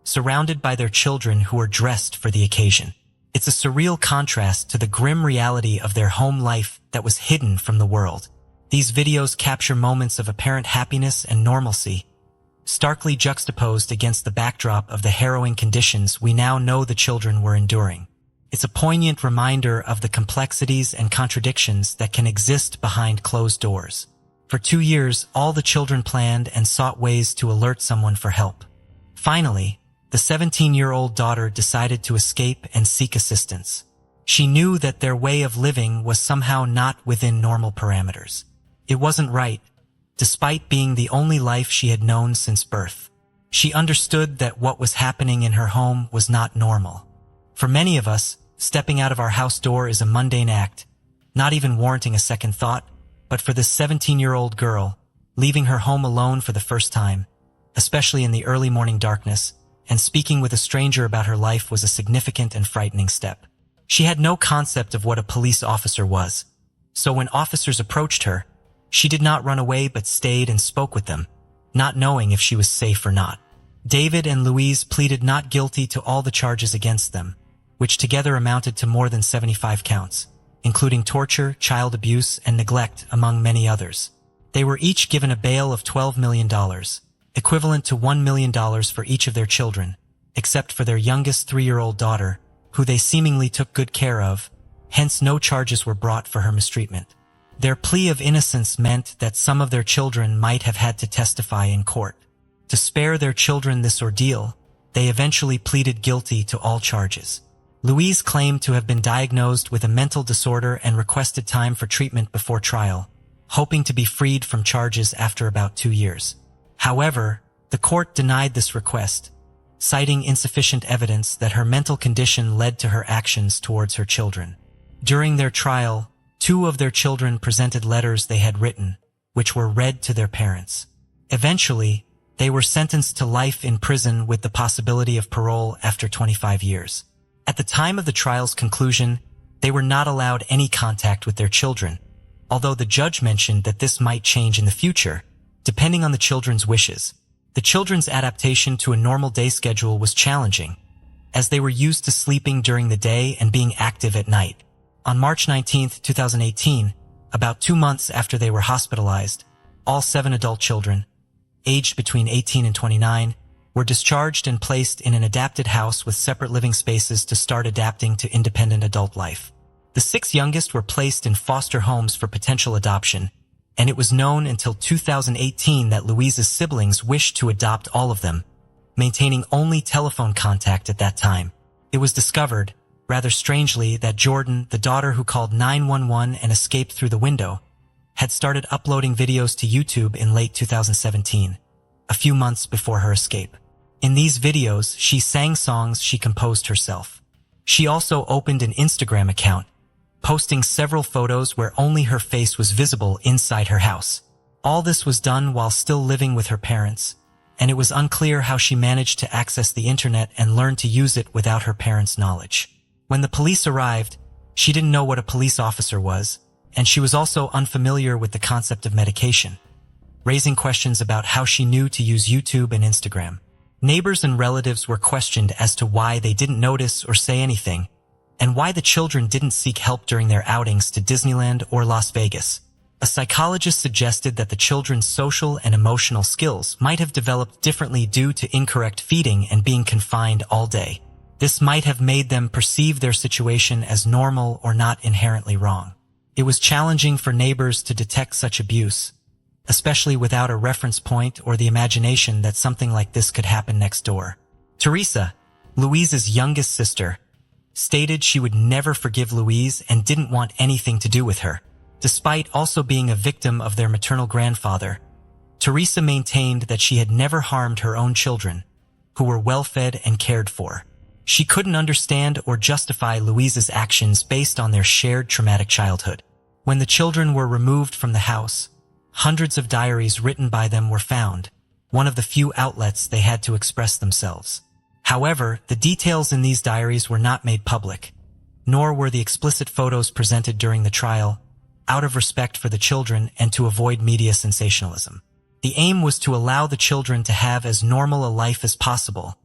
surrounded by their children who are dressed for the occasion. It's a surreal contrast to the grim reality of their home life that was hidden from the world. These videos capture moments of apparent happiness and normalcy, starkly juxtaposed against the backdrop of the harrowing conditions we now know the children were enduring. It's a poignant reminder of the complexities and contradictions that can exist behind closed doors. For 2 years, all the children planned and sought ways to alert someone for help. Finally, the 17-year-old daughter decided to escape and seek assistance. She knew that their way of living was somehow not within normal parameters. It wasn't right, despite being the only life she had known since birth. She understood that what was happening in her home was not normal. For many of us, stepping out of our house door is a mundane act, not even warranting a second thought, but for this 17-year-old girl, leaving her home alone for the first time, especially in the early morning darkness, and speaking with a stranger about her life was a significant and frightening step. She had no concept of what a police officer was, so when officers approached her, she did not run away but stayed and spoke with them, not knowing if she was safe or not. David and Louise pleaded not guilty to all the charges against them, which together amounted to more than 75 counts, including torture, child abuse, and neglect, among many others. They were each given a bail of $12 million, equivalent to $1 million for each of their children, except for their youngest 3-year-old daughter, who they seemingly took good care of, hence no charges were brought for her mistreatment. Their plea of innocence meant that some of their children might have had to testify in court. To spare their children this ordeal, they eventually pleaded guilty to all charges. Louise claimed to have been diagnosed with a mental disorder and requested time for treatment before trial, hoping to be freed from charges after about 2 years. However, the court denied this request, citing insufficient evidence that her mental condition led to her actions towards her children. During their trial, 2 of their children presented letters they had written, which were read to their parents. Eventually, they were sentenced to life in prison with the possibility of parole after 25 years. At the time of the trial's conclusion, they were not allowed any contact with their children, although the judge mentioned that this might change in the future, depending on the children's wishes. The children's adaptation to a normal day schedule was challenging, as they were used to sleeping during the day and being active at night. On March 19, 2018, about 2 months after they were hospitalized, all 7 adult children, aged between 18 and 29, were discharged and placed in an adapted house with separate living spaces to start adapting to independent adult life. The 6 youngest were placed in foster homes for potential adoption, and it was known until 2018 that Louise's siblings wished to adopt all of them, maintaining only telephone contact at that time. It was discovered, rather strangely, that Jordan, the daughter who called 911 and escaped through the window, had started uploading videos to YouTube in late 2017, a few months before her escape. In these videos, she sang songs she composed herself. She also opened an Instagram account, posting several photos where only her face was visible inside her house. All this was done while still living with her parents, and it was unclear how she managed to access the internet and learn to use it without her parents' knowledge. When the police arrived, she didn't know what a police officer was, and she was also unfamiliar with the concept of medication, raising questions about how she knew to use YouTube and Instagram. Neighbors and relatives were questioned as to why they didn't notice or say anything, and why the children didn't seek help during their outings to Disneyland or Las Vegas. A psychologist suggested that the children's social and emotional skills might have developed differently due to incorrect feeding and being confined all day. This might have made them perceive their situation as normal or not inherently wrong. It was challenging for neighbors to detect such abuse, especially without a reference point or the imagination that something like this could happen next door. Teresa, Louise's youngest sister, stated she would never forgive Louise and didn't want anything to do with her. Despite also being a victim of their maternal grandfather, Teresa maintained that she had never harmed her own children, who were well-fed and cared for. She couldn't understand or justify Louise's actions based on their shared traumatic childhood. When the children were removed from the house, hundreds of diaries written by them were found, one of the few outlets they had to express themselves. However, the details in these diaries were not made public, nor were the explicit photos presented during the trial, out of respect for the children and to avoid media sensationalism. The aim was to allow the children to have as normal a life as possible,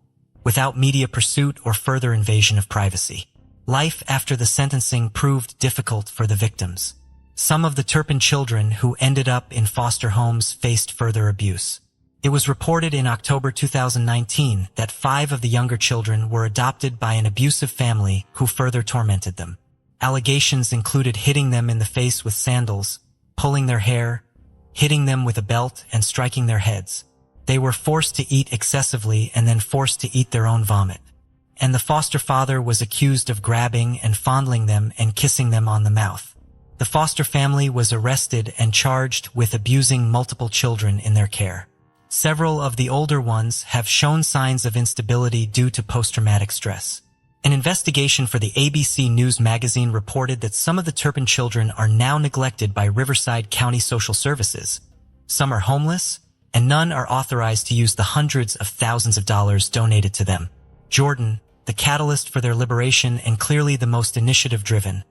without media pursuit or further invasion of privacy. Life after the sentencing proved difficult for the victims. Some of the Turpin children who ended up in foster homes faced further abuse. It was reported in October 2019 that 5 of the younger children were adopted by an abusive family who further tormented them. Allegations included hitting them in the face with sandals, pulling their hair, hitting them with a belt, and striking their heads. They were forced to eat excessively and then forced to eat their own vomit. And the foster father was accused of grabbing and fondling them and kissing them on the mouth. The foster family was arrested and charged with abusing multiple children in their care. Several of the older ones have shown signs of instability due to post-traumatic stress. An investigation for the ABC News magazine reported that some of the Turpin children are now neglected by Riverside County Social Services. Some are homeless, and none are authorized to use the hundreds of thousands of dollars donated to them. Jordan, the catalyst for their liberation and clearly the most initiative-driven,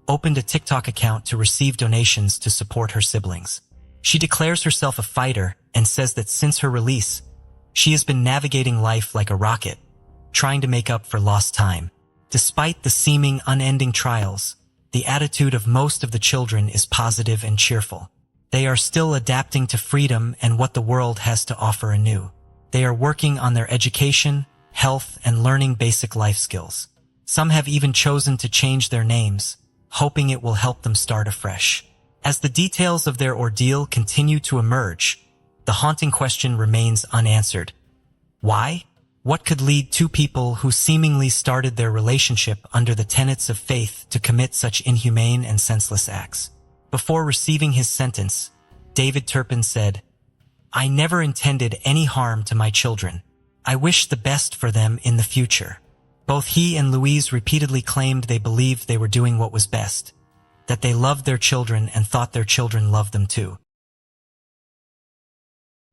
opened a TikTok account to receive donations to support her siblings. She declares herself a fighter and says that since her release, she has been navigating life like a rocket, trying to make up for lost time. Despite the seeming unending trials, the attitude of most of the children is positive and cheerful. They are still adapting to freedom and what the world has to offer anew. They are working on their education, health, and learning basic life skills. Some have even chosen to change their names, hoping it will help them start afresh. As the details of their ordeal continue to emerge, the haunting question remains unanswered. Why? What could lead two people who seemingly started their relationship under the tenets of faith to commit such inhumane and senseless acts? Before receiving his sentence, David Turpin said, "I never intended any harm to my children. I wish the best for them in the future." Both he and Louise repeatedly claimed they believed they were doing what was best, that they loved their children and thought their children loved them too.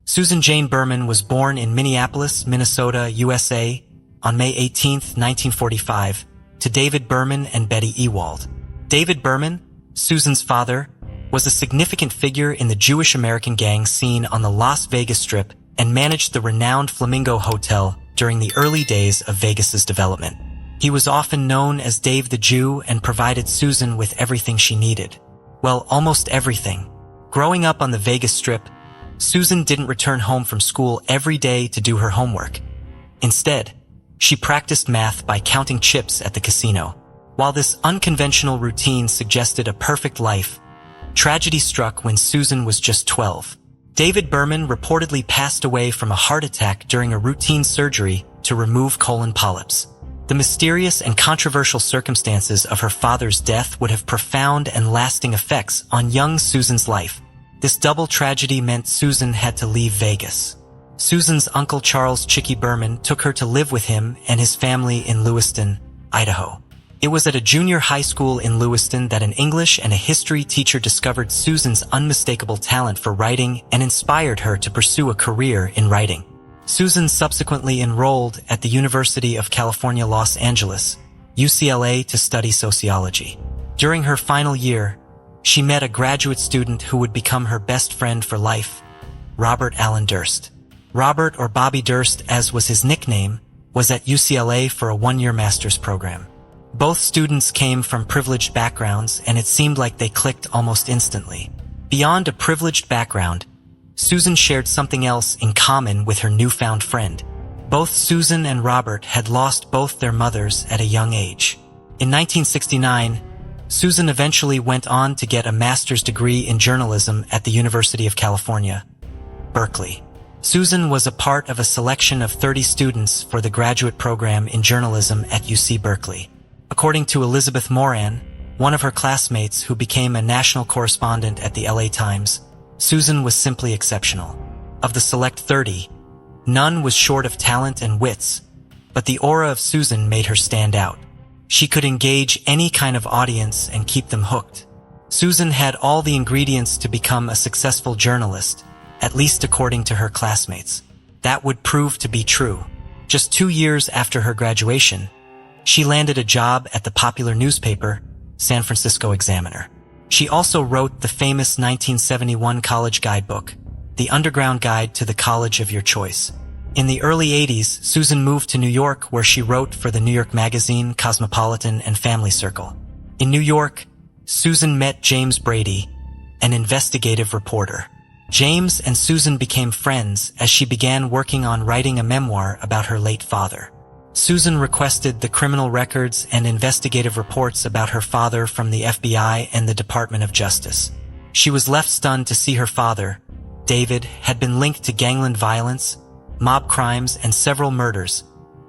Susan Jane Berman was born in Minneapolis, Minnesota, USA, on May 18, 1945, to David Berman and Betty Ewald. David Berman, Susan's father, was a significant figure in the Jewish American gang scene on the Las Vegas Strip and managed the renowned Flamingo Hotel during the early days of Vegas's development. He was often known as Dave the Jew and provided Susan with everything she needed. Well, almost everything. Growing up on the Vegas Strip, Susan didn't return home from school every day to do her homework. Instead, she practiced math by counting chips at the casino. While this unconventional routine suggested a perfect life, tragedy struck when Susan was just 12. David Berman reportedly passed away from a heart attack during a routine surgery to remove colon polyps. The mysterious and controversial circumstances of her father's death would have profound and lasting effects on young Susan's life. This double tragedy meant Susan had to leave Vegas. Susan's uncle Charles Chicky Berman took her to live with him and his family in Lewiston, Idaho. It was at a junior high school in Lewiston that an English and a history teacher discovered Susan's unmistakable talent for writing and inspired her to pursue a career in writing. Susan subsequently enrolled at the University of California, Los Angeles, UCLA, to study sociology. During her final year, she met a graduate student who would become her best friend for life, Robert Allen Durst. Robert, or Bobby Durst as was his nickname, was at UCLA for a one-year master's program. Both students came from privileged backgrounds, and it seemed like they clicked almost instantly. Beyond a privileged background, Susan shared something else in common with her newfound friend. Both Susan and Robert had lost both their mothers at a young age. In 1969, Susan eventually went on to get a master's degree in journalism at the University of California, Berkeley. Susan was a part of a selection of 30 students for the graduate program in journalism at UC Berkeley. According to Elizabeth Moran, one of her classmates who became a national correspondent at the LA Times, Susan was simply exceptional. Of the select 30, none was short of talent and wits, but the aura of Susan made her stand out. She could engage any kind of audience and keep them hooked. Susan had all the ingredients to become a successful journalist, at least according to her classmates. That would prove to be true. Just 2 years after her graduation, she landed a job at the popular newspaper, San Francisco Examiner. She also wrote the famous 1971 college guidebook, The Underground Guide to the College of Your Choice. In the early 80s, Susan moved to New York, where she wrote for the New York Magazine, Cosmopolitan, and Family Circle. In New York, Susan met James Brady, an investigative reporter. James and Susan became friends as she began working on writing a memoir about her late father. Susan requested the criminal records and investigative reports about her father from the FBI and the Department of Justice. She was left stunned to see her father, David, had been linked to gangland violence, mob crimes, and several murders,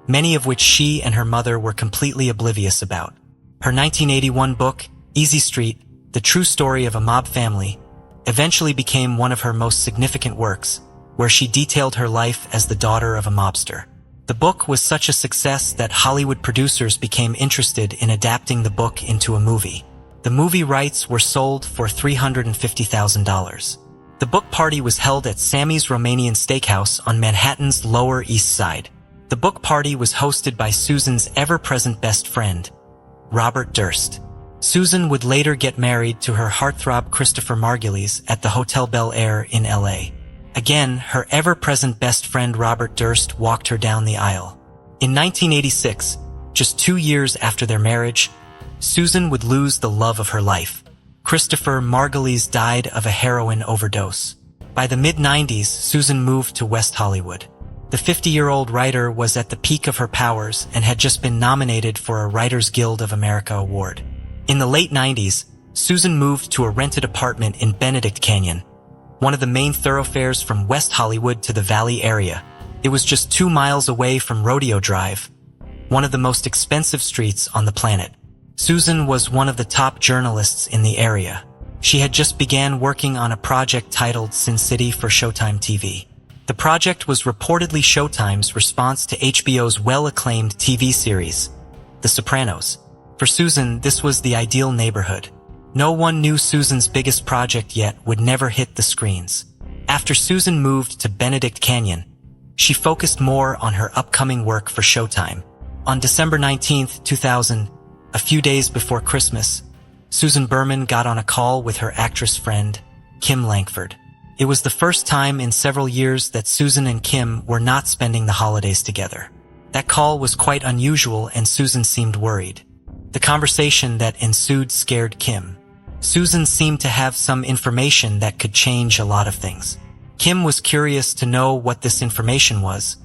many of which she and her mother were completely oblivious about. Her 1981 book, Easy Street, The True Story of a Mob Family, eventually became one of her most significant works, where she detailed her life as the daughter of a mobster. The book was such a success that Hollywood producers became interested in adapting the book into a movie. The movie rights were sold for $350,000. The book party was held at Sammy's Romanian Steakhouse on Manhattan's Lower East Side. The book party was hosted by Susan's ever-present best friend, Robert Durst. Susan would later get married to her heartthrob Christopher Margulies at the Hotel Bel Air in LA. Again, her ever-present best friend Robert Durst walked her down the aisle. In 1986, just 2 years after their marriage, Susan would lose the love of her life. Christopher Margulies died of a heroin overdose. By the mid-90s, Susan moved to West Hollywood. The 50-year-old writer was at the peak of her powers and had just been nominated for a Writers Guild of America award. In the late 90s, Susan moved to a rented apartment in Benedict Canyon, one of the main thoroughfares from West Hollywood to the Valley area. It was just 2 miles away from Rodeo Drive, one of the most expensive streets on the planet. Susan was one of the top journalists in the area. She had just began working on a project titled Sin City for Showtime TV. The project was reportedly Showtime's response to HBO's well-acclaimed TV series, The Sopranos. For Susan, this was the ideal neighborhood. No one knew Susan's biggest project yet would never hit the screens. After Susan moved to Benedict Canyon, she focused more on her upcoming work for Showtime. On December 19, 2000, a few days before Christmas, Susan Berman got on a call with her actress friend, Kim Langford. It was the first time in several years that Susan and Kim were not spending the holidays together. That call was quite unusual and Susan seemed worried. The conversation that ensued scared Kim. Susan seemed to have some information that could change a lot of things. Kim was curious to know what this information was,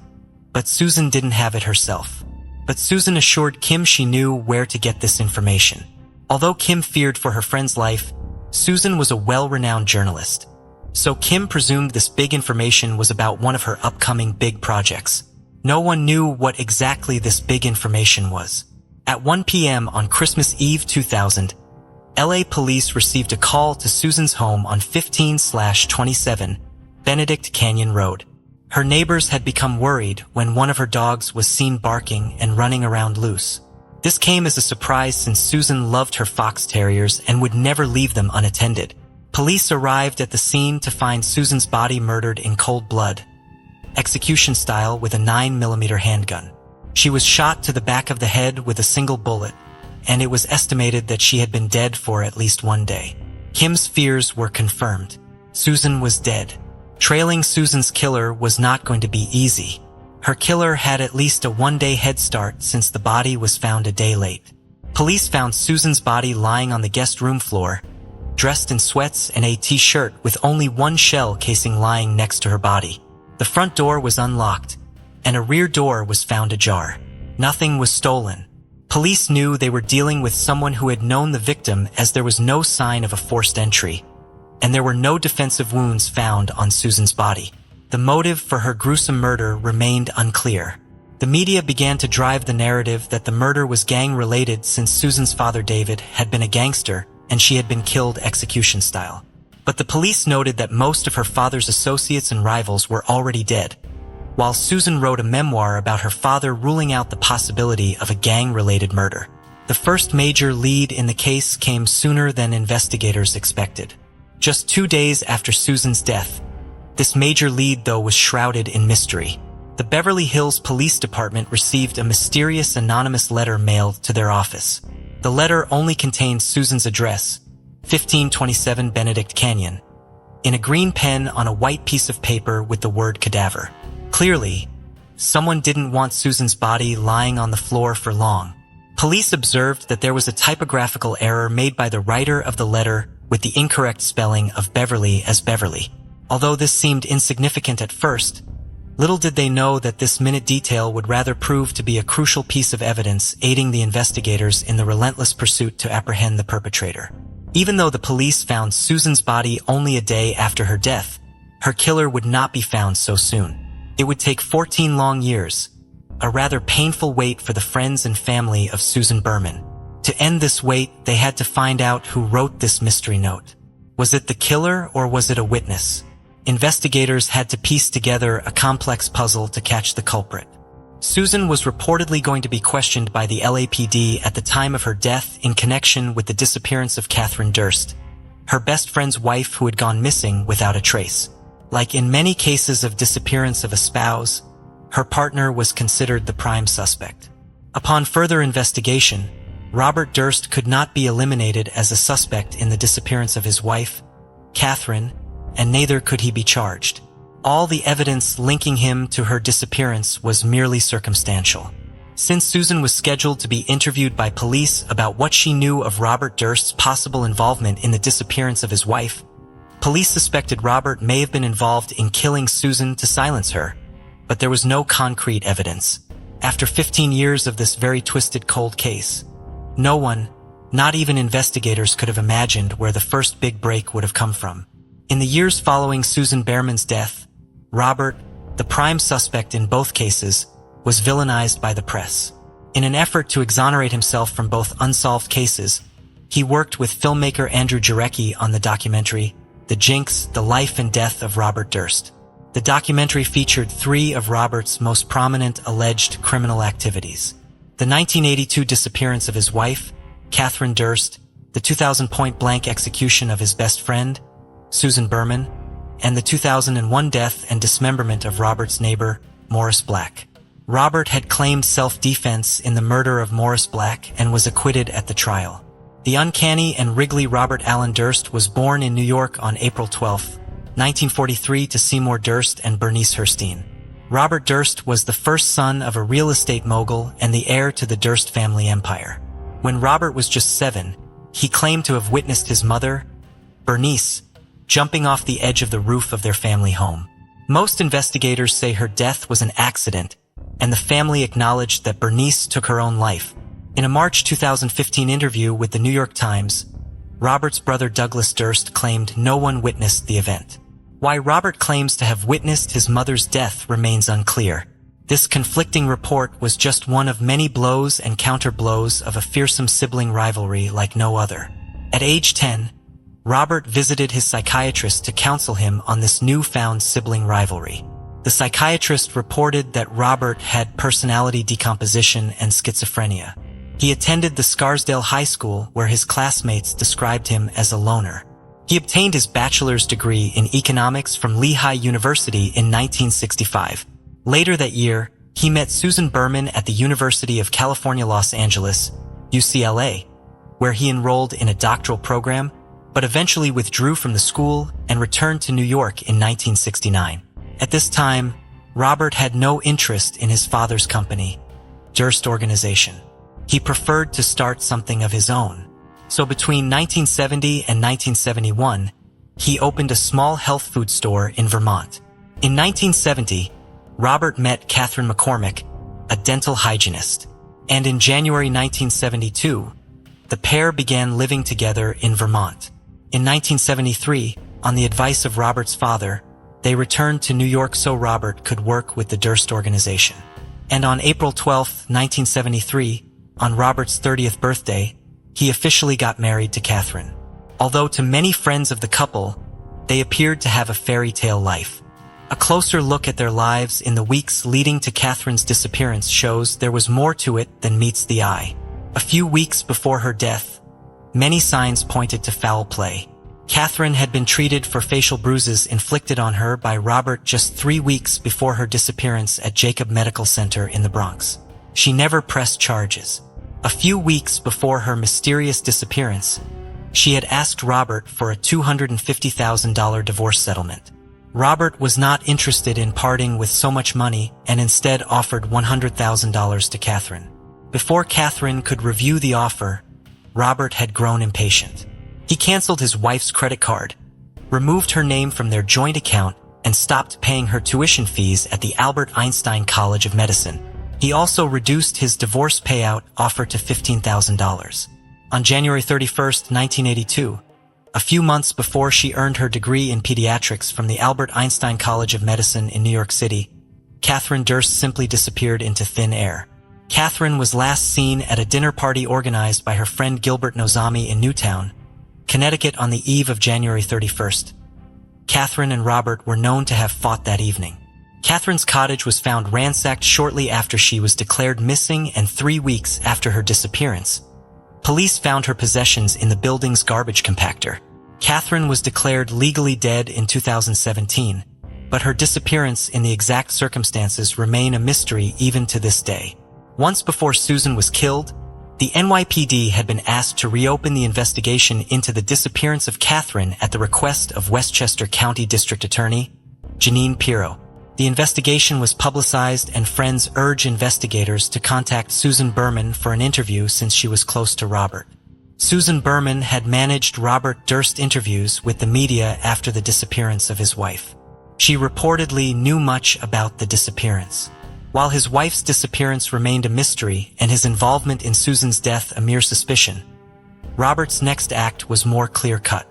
but Susan didn't have it herself. But Susan assured Kim she knew where to get this information. Although Kim feared for her friend's life, Susan was a well-renowned journalist. So Kim presumed this big information was about one of her upcoming big projects. No one knew what exactly this big information was. At 1 p.m. on Christmas Eve 2000, LA police received a call to Susan's home on 15/27 Benedict Canyon Road. Her neighbors had become worried when one of her dogs was seen barking and running around loose. This came as a surprise since Susan loved her fox terriers and would never leave them unattended. Police arrived at the scene to find Susan's body murdered in cold blood, execution style with a 9mm handgun. She was shot to the back of the head with a single bullet, and it was estimated that she had been dead for at least 1 day. Kim's fears were confirmed. Susan was dead. Trailing Susan's killer was not going to be easy. Her killer had at least a 1-day head start since the body was found a day late. Police found Susan's body lying on the guest room floor, dressed in sweats and a t-shirt with only 1 shell casing lying next to her body. The front door was unlocked, and a rear door was found ajar. Nothing was stolen. Police knew they were dealing with someone who had known the victim, as there was no sign of a forced entry, and there were no defensive wounds found on Susan's body. The motive for her gruesome murder remained unclear. The media began to drive the narrative that the murder was gang-related since Susan's father David had been a gangster and she had been killed execution style. But the police noted that most of her father's associates and rivals were already dead, while Susan wrote a memoir about her father ruling out the possibility of a gang-related murder. The first major lead in the case came sooner than investigators expected. Just 2 days after Susan's death, this major lead, though, was shrouded in mystery. The The Beverly Hills Police Department received a mysterious anonymous letter mailed to their office. The letter only contained Susan's address, 1527 Benedict Canyon, in a green pen on a white piece of paper with the word cadaver. Clearly, someone didn't want Susan's body lying on the floor for long. Police observed that there was a typographical error made by the writer of the letter with the incorrect spelling of Beverly as Beverly. Although this seemed insignificant at first, little did they know that this minute detail would rather prove to be a crucial piece of evidence aiding the investigators in the relentless pursuit to apprehend the perpetrator. Even though the police found Susan's body only a day after her death, her killer would not be found so soon. It would take 14 long years, a rather painful wait for the friends and family of Susan Berman. To end this wait, they had to find out who wrote this mystery note. Was it the killer or was it a witness? Investigators had to piece together a complex puzzle to catch the culprit. Susan was reportedly going to be questioned by the LAPD at the time of her death in connection with the disappearance of Catherine Durst, her best friend's wife who had gone missing without a trace. Like in many cases of disappearance of a spouse, her partner was considered the prime suspect. Upon further investigation, Robert Durst could not be eliminated as a suspect in the disappearance of his wife, Catherine, and neither could he be charged. All the evidence linking him to her disappearance was merely circumstantial. Since Susan was scheduled to be interviewed by police about what she knew of Robert Durst's possible involvement in the disappearance of his wife, police suspected Robert may have been involved in killing Susan to silence her, but there was no concrete evidence. After 15 years of this very twisted cold case, no one, not even investigators, could have imagined where the first big break would have come from. In the years following Susan Berman's death, Robert, the prime suspect in both cases, was villainized by the press. In an effort to exonerate himself from both unsolved cases, he worked with filmmaker Andrew Jarecki on the documentary The Jinx, The Life and Death of Robert Durst. The documentary featured 3 of Robert's most prominent alleged criminal activities: the 1982 disappearance of his wife, Catherine Durst, the 2000 point-blank execution of his best friend, Susan Berman, and the 2001 death and dismemberment of Robert's neighbor, Morris Black. Robert had claimed self-defense in the murder of Morris Black and was acquitted at the trial. The uncanny and wriggly Robert Allen Durst was born in New York on April 12, 1943 to Seymour Durst and Bernice Herstein. Robert Durst was the first son of a real estate mogul and the heir to the Durst family empire. When Robert was just 7, he claimed to have witnessed his mother, Bernice, jumping off the edge of the roof of their family home. Most investigators say her death was an accident, and the family acknowledged that Bernice took her own life. In a March 2015 interview with the New York Times, Robert's brother Douglas Durst claimed no one witnessed the event. Why Robert claims to have witnessed his mother's death remains unclear. This conflicting report was just one of many blows and counter-blows of a fearsome sibling rivalry like no other. At age 10, Robert visited his psychiatrist to counsel him on this newfound sibling rivalry. The psychiatrist reported that Robert had personality decomposition and schizophrenia. He attended the Scarsdale High School, where his classmates described him as a loner. He obtained his bachelor's degree in economics from Lehigh University in 1965. Later that year, he met Susan Berman at the University of California, Los Angeles, UCLA, where he enrolled in a doctoral program, but eventually withdrew from the school and returned to New York in 1969. At this time, Robert had no interest in his father's company, Durst Organization. He preferred to start something of his own. So between 1970 and 1971, he opened a small health food store in Vermont. In 1970, Robert met Catherine McCormick, a dental hygienist. And in January 1972, the pair began living together in Vermont. In 1973, on the advice of Robert's father, they returned to New York so Robert could work with the Durst Organization. And on April 12, 1973, on Robert's 30th birthday, he officially got married to Catherine. Although to many friends of the couple, they appeared to have a fairy tale life. A closer look at their lives in the weeks leading to Catherine's disappearance shows there was more to it than meets the eye. A few weeks before her death, many signs pointed to foul play. Catherine had been treated for facial bruises inflicted on her by Robert just 3 weeks before her disappearance at Jacob Medical Center in the Bronx. She never pressed charges. A few weeks before her mysterious disappearance, she had asked Robert for a $250,000 divorce settlement. Robert was not interested in parting with so much money and instead offered $100,000 to Catherine. Before Catherine could review the offer, Robert had grown impatient. He canceled his wife's credit card, removed her name from their joint account, and stopped paying her tuition fees at the Albert Einstein College of Medicine. He also reduced his divorce payout offer to $15,000. On January 31, 1982, a few months before she earned her degree in pediatrics from the Albert Einstein College of Medicine in New York City, Catherine Durst simply disappeared into thin air. Catherine was last seen at a dinner party organized by her friend Gilbert Nozami in Newtown, Connecticut on the eve of January 31st. Catherine and Robert were known to have fought that evening. Catherine's cottage was found ransacked shortly after she was declared missing and 3 weeks after her disappearance. Police found her possessions in the building's garbage compactor. Catherine was declared legally dead in 2017, but her disappearance in the exact circumstances remain a mystery even to this day. Once before Susan was killed, the NYPD had been asked to reopen the investigation into the disappearance of Catherine at the request of Westchester County District Attorney Jeanine Pirro. The investigation was publicized and friends urged investigators to contact Susan Berman for an interview since she was close to Robert. Susan Berman had managed Robert Durst interviews with the media after the disappearance of his wife. She reportedly knew much about the disappearance. While his wife's disappearance remained a mystery and his involvement in Susan's death a mere suspicion, Robert's next act was more clear-cut.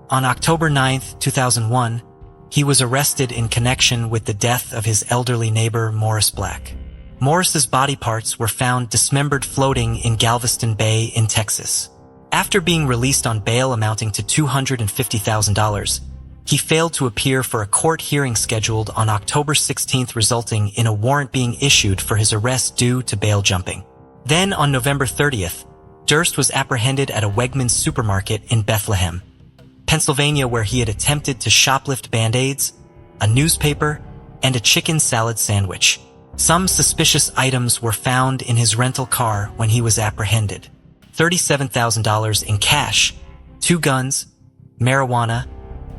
On October 9, 2001, he was arrested in connection with the death of his elderly neighbor, Morris Black. Morris's body parts were found dismembered floating in Galveston Bay in Texas. After being released on bail amounting to $250,000, he failed to appear for a court hearing scheduled on October 16th, resulting in a warrant being issued for his arrest due to bail jumping. Then, on November 30th, Durst was apprehended at a Wegmans supermarket in Bethlehem, Pennsylvania, where he had attempted to shoplift Band-Aids, a newspaper, and a chicken salad sandwich. Some suspicious items were found in his rental car when he was apprehended: $37,000 in cash, 2 guns, marijuana,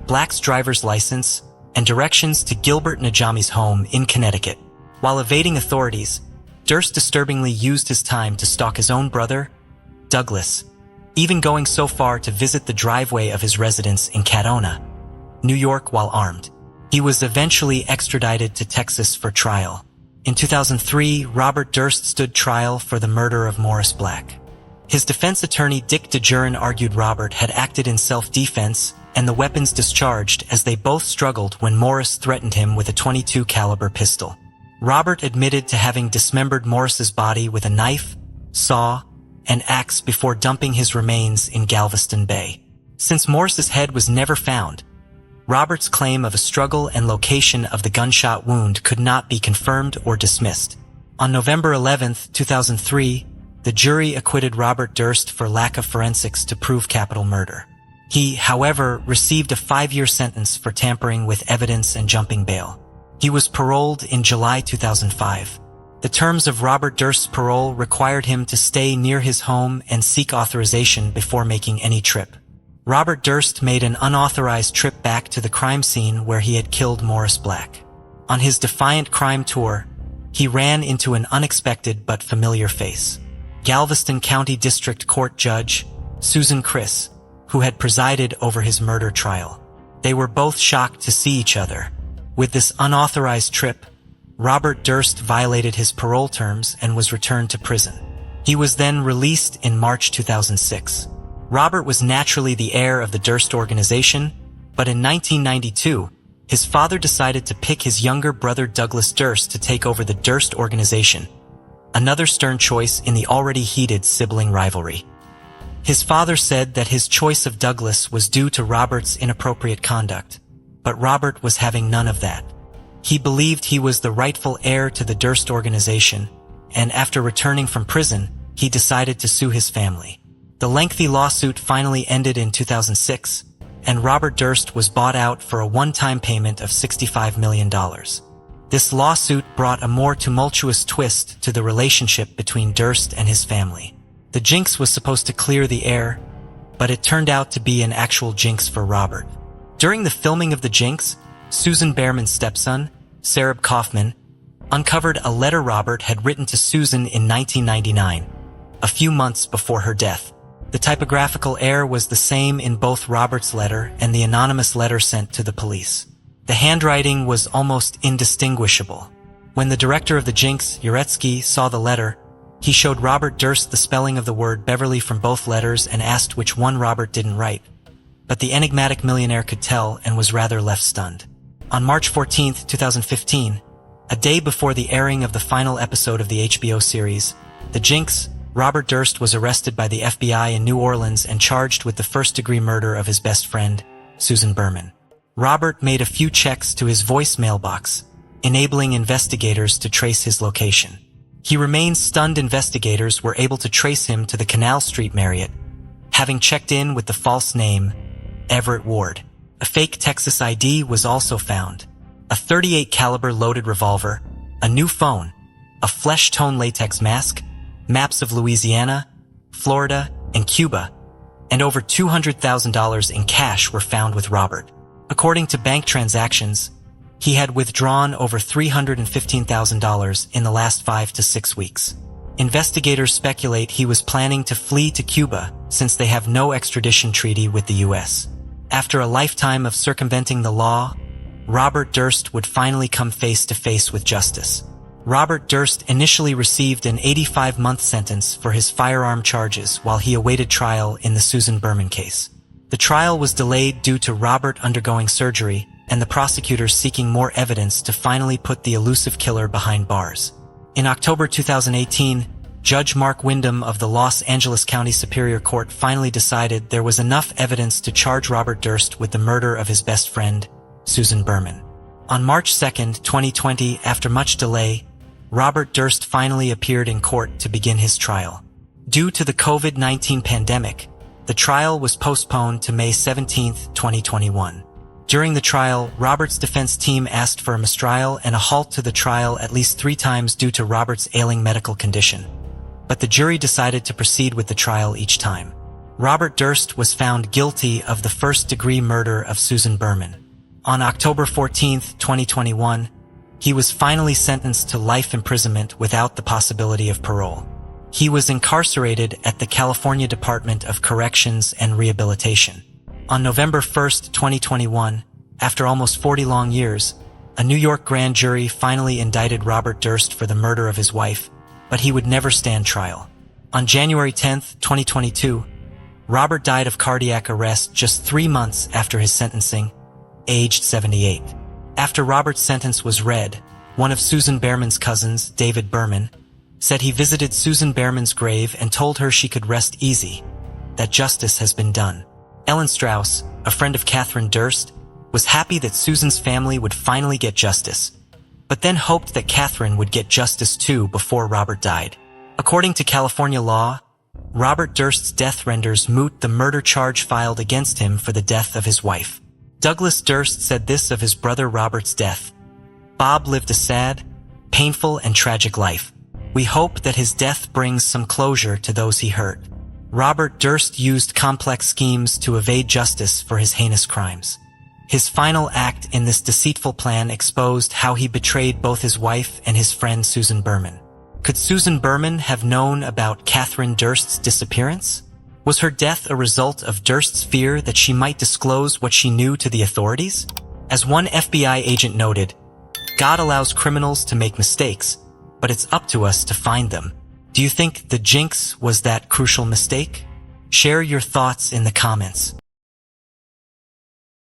Black's driver's license, and directions to Gilbert Najami's home in Connecticut. While evading authorities, Durst disturbingly used his time to stalk his own brother, Douglas, even going so far to visit the driveway of his residence in Cadona, New York, while armed. He was eventually extradited to Texas for trial. In 2003, Robert Durst stood trial for the murder of Morris Black. His defense attorney Dick DeJurin argued Robert had acted in self-defense and the weapons discharged as they both struggled when Morris threatened him with a .22 caliber pistol. Robert admitted to having dismembered Morris's body with a knife, saw, and axe before dumping his remains in Galveston Bay. Since Morris's head was never found, Robert's claim of a struggle and location of the gunshot wound could not be confirmed or dismissed. On November 11, 2003, the jury acquitted Robert Durst for lack of forensics to prove capital murder. He, however, received a 5-year sentence for tampering with evidence and jumping bail. He was paroled in July 2005. The terms of Robert Durst's parole required him to stay near his home and seek authorization before making any trip. Robert Durst made an unauthorized trip back to the crime scene where he had killed Morris Black. On his defiant crime tour, he ran into an unexpected but familiar face: Galveston County District Court Judge Susan Criss, who had presided over his murder trial. They were both shocked to see each other. With this unauthorized trip, Robert Durst violated his parole terms and was returned to prison. He was then released in March 2006. Robert was naturally the heir of the Durst organization, but in 1992, his father decided to pick his younger brother Douglas Durst to take over the Durst organization, another stern choice in the already heated sibling rivalry. His father said that his choice of Douglas was due to Robert's inappropriate conduct, but Robert was having none of that. He believed he was the rightful heir to the Durst organization, and after returning from prison, he decided to sue his family. The lengthy lawsuit finally ended in 2006, and Robert Durst was bought out for a one-time payment of $65 million. This lawsuit brought a more tumultuous twist to the relationship between Durst and his family. The jinx was supposed to clear the air, but it turned out to be an actual jinx for Robert. During the filming of The Jinx, Susan Behrman's stepson, Sareb Kaufman, uncovered a letter Robert had written to Susan in 1999, a few months before her death. The typographical error was the same in both Robert's letter and the anonymous letter sent to the police. The handwriting was almost indistinguishable. When the director of The Jinx, Uretsky, saw the letter, he showed Robert Durst the spelling of the word Beverly from both letters and asked which one Robert didn't write. But the enigmatic millionaire could tell and was rather left stunned. On March 14, 2015, a day before the airing of the final episode of the HBO series, The Jinx, Robert Durst was arrested by the FBI in New Orleans and charged with the first-degree murder of his best friend, Susan Berman. Robert made a few checks to his voicemail box, enabling investigators to trace his location. He remains stunned. Investigators were able to trace him to the Canal Street Marriott, having checked in with the false name, Everett Ward. A fake Texas ID was also found. A .38 caliber loaded revolver, a new phone, a flesh-tone latex mask, maps of Louisiana, Florida, and Cuba, and over $200,000 in cash were found with Robert. According to bank transactions, he had withdrawn over $315,000 in the last 5 to 6 weeks. Investigators speculate he was planning to flee to Cuba since they have no extradition treaty with the U.S. After a lifetime of circumventing the law, Robert Durst would finally come face to face with justice. Robert Durst initially received an 85-month sentence for his firearm charges while he awaited trial in the Susan Berman case. The trial was delayed due to Robert undergoing surgery and the prosecutors seeking more evidence to finally put the elusive killer behind bars. In October 2018, Judge Mark Wyndham of the Los Angeles County Superior Court finally decided there was enough evidence to charge Robert Durst with the murder of his best friend, Susan Berman. On March 2, 2020, after much delay, Robert Durst finally appeared in court to begin his trial. Due to the COVID-19 pandemic, the trial was postponed to May 17, 2021. During the trial, Robert's defense team asked for a mistrial and a halt to the trial at least 3 times due to Robert's ailing medical condition. But the jury decided to proceed with the trial each time. Robert Durst was found guilty of the first-degree murder of Susan Berman. On October 14, 2021, he was finally sentenced to life imprisonment without the possibility of parole. He was incarcerated at the California Department of Corrections and Rehabilitation. On November 1, 2021, after almost 40 long years, a New York grand jury finally indicted Robert Durst for the murder of his wife, but he would never stand trial. On January 10, 2022, Robert died of cardiac arrest just 3 months after his sentencing, aged 78. After Robert's sentence was read, one of Susan Berman's cousins, David Berman, said he visited Susan Berman's grave and told her she could rest easy, that justice has been done. Ellen Strauss, a friend of Catherine Durst, was happy that Susan's family would finally get justice, but then hoped that Catherine would get justice too before Robert died. According to California law, Robert Durst's death renders moot the murder charge filed against him for the death of his wife. Douglas Durst said this of his brother Robert's death: "Bob lived a sad, painful, and tragic life. We hope that his death brings some closure to those he hurt." Robert Durst used complex schemes to evade justice for his heinous crimes. His final act in this deceitful plan exposed how he betrayed both his wife and his friend Susan Berman. Could Susan Berman have known about Catherine Durst's disappearance? Was her death a result of Durst's fear that she might disclose what she knew to the authorities? As one FBI agent noted, "God allows criminals to make mistakes, but it's up to us to find them." Do you think the jinx was that crucial mistake? Share your thoughts in the comments.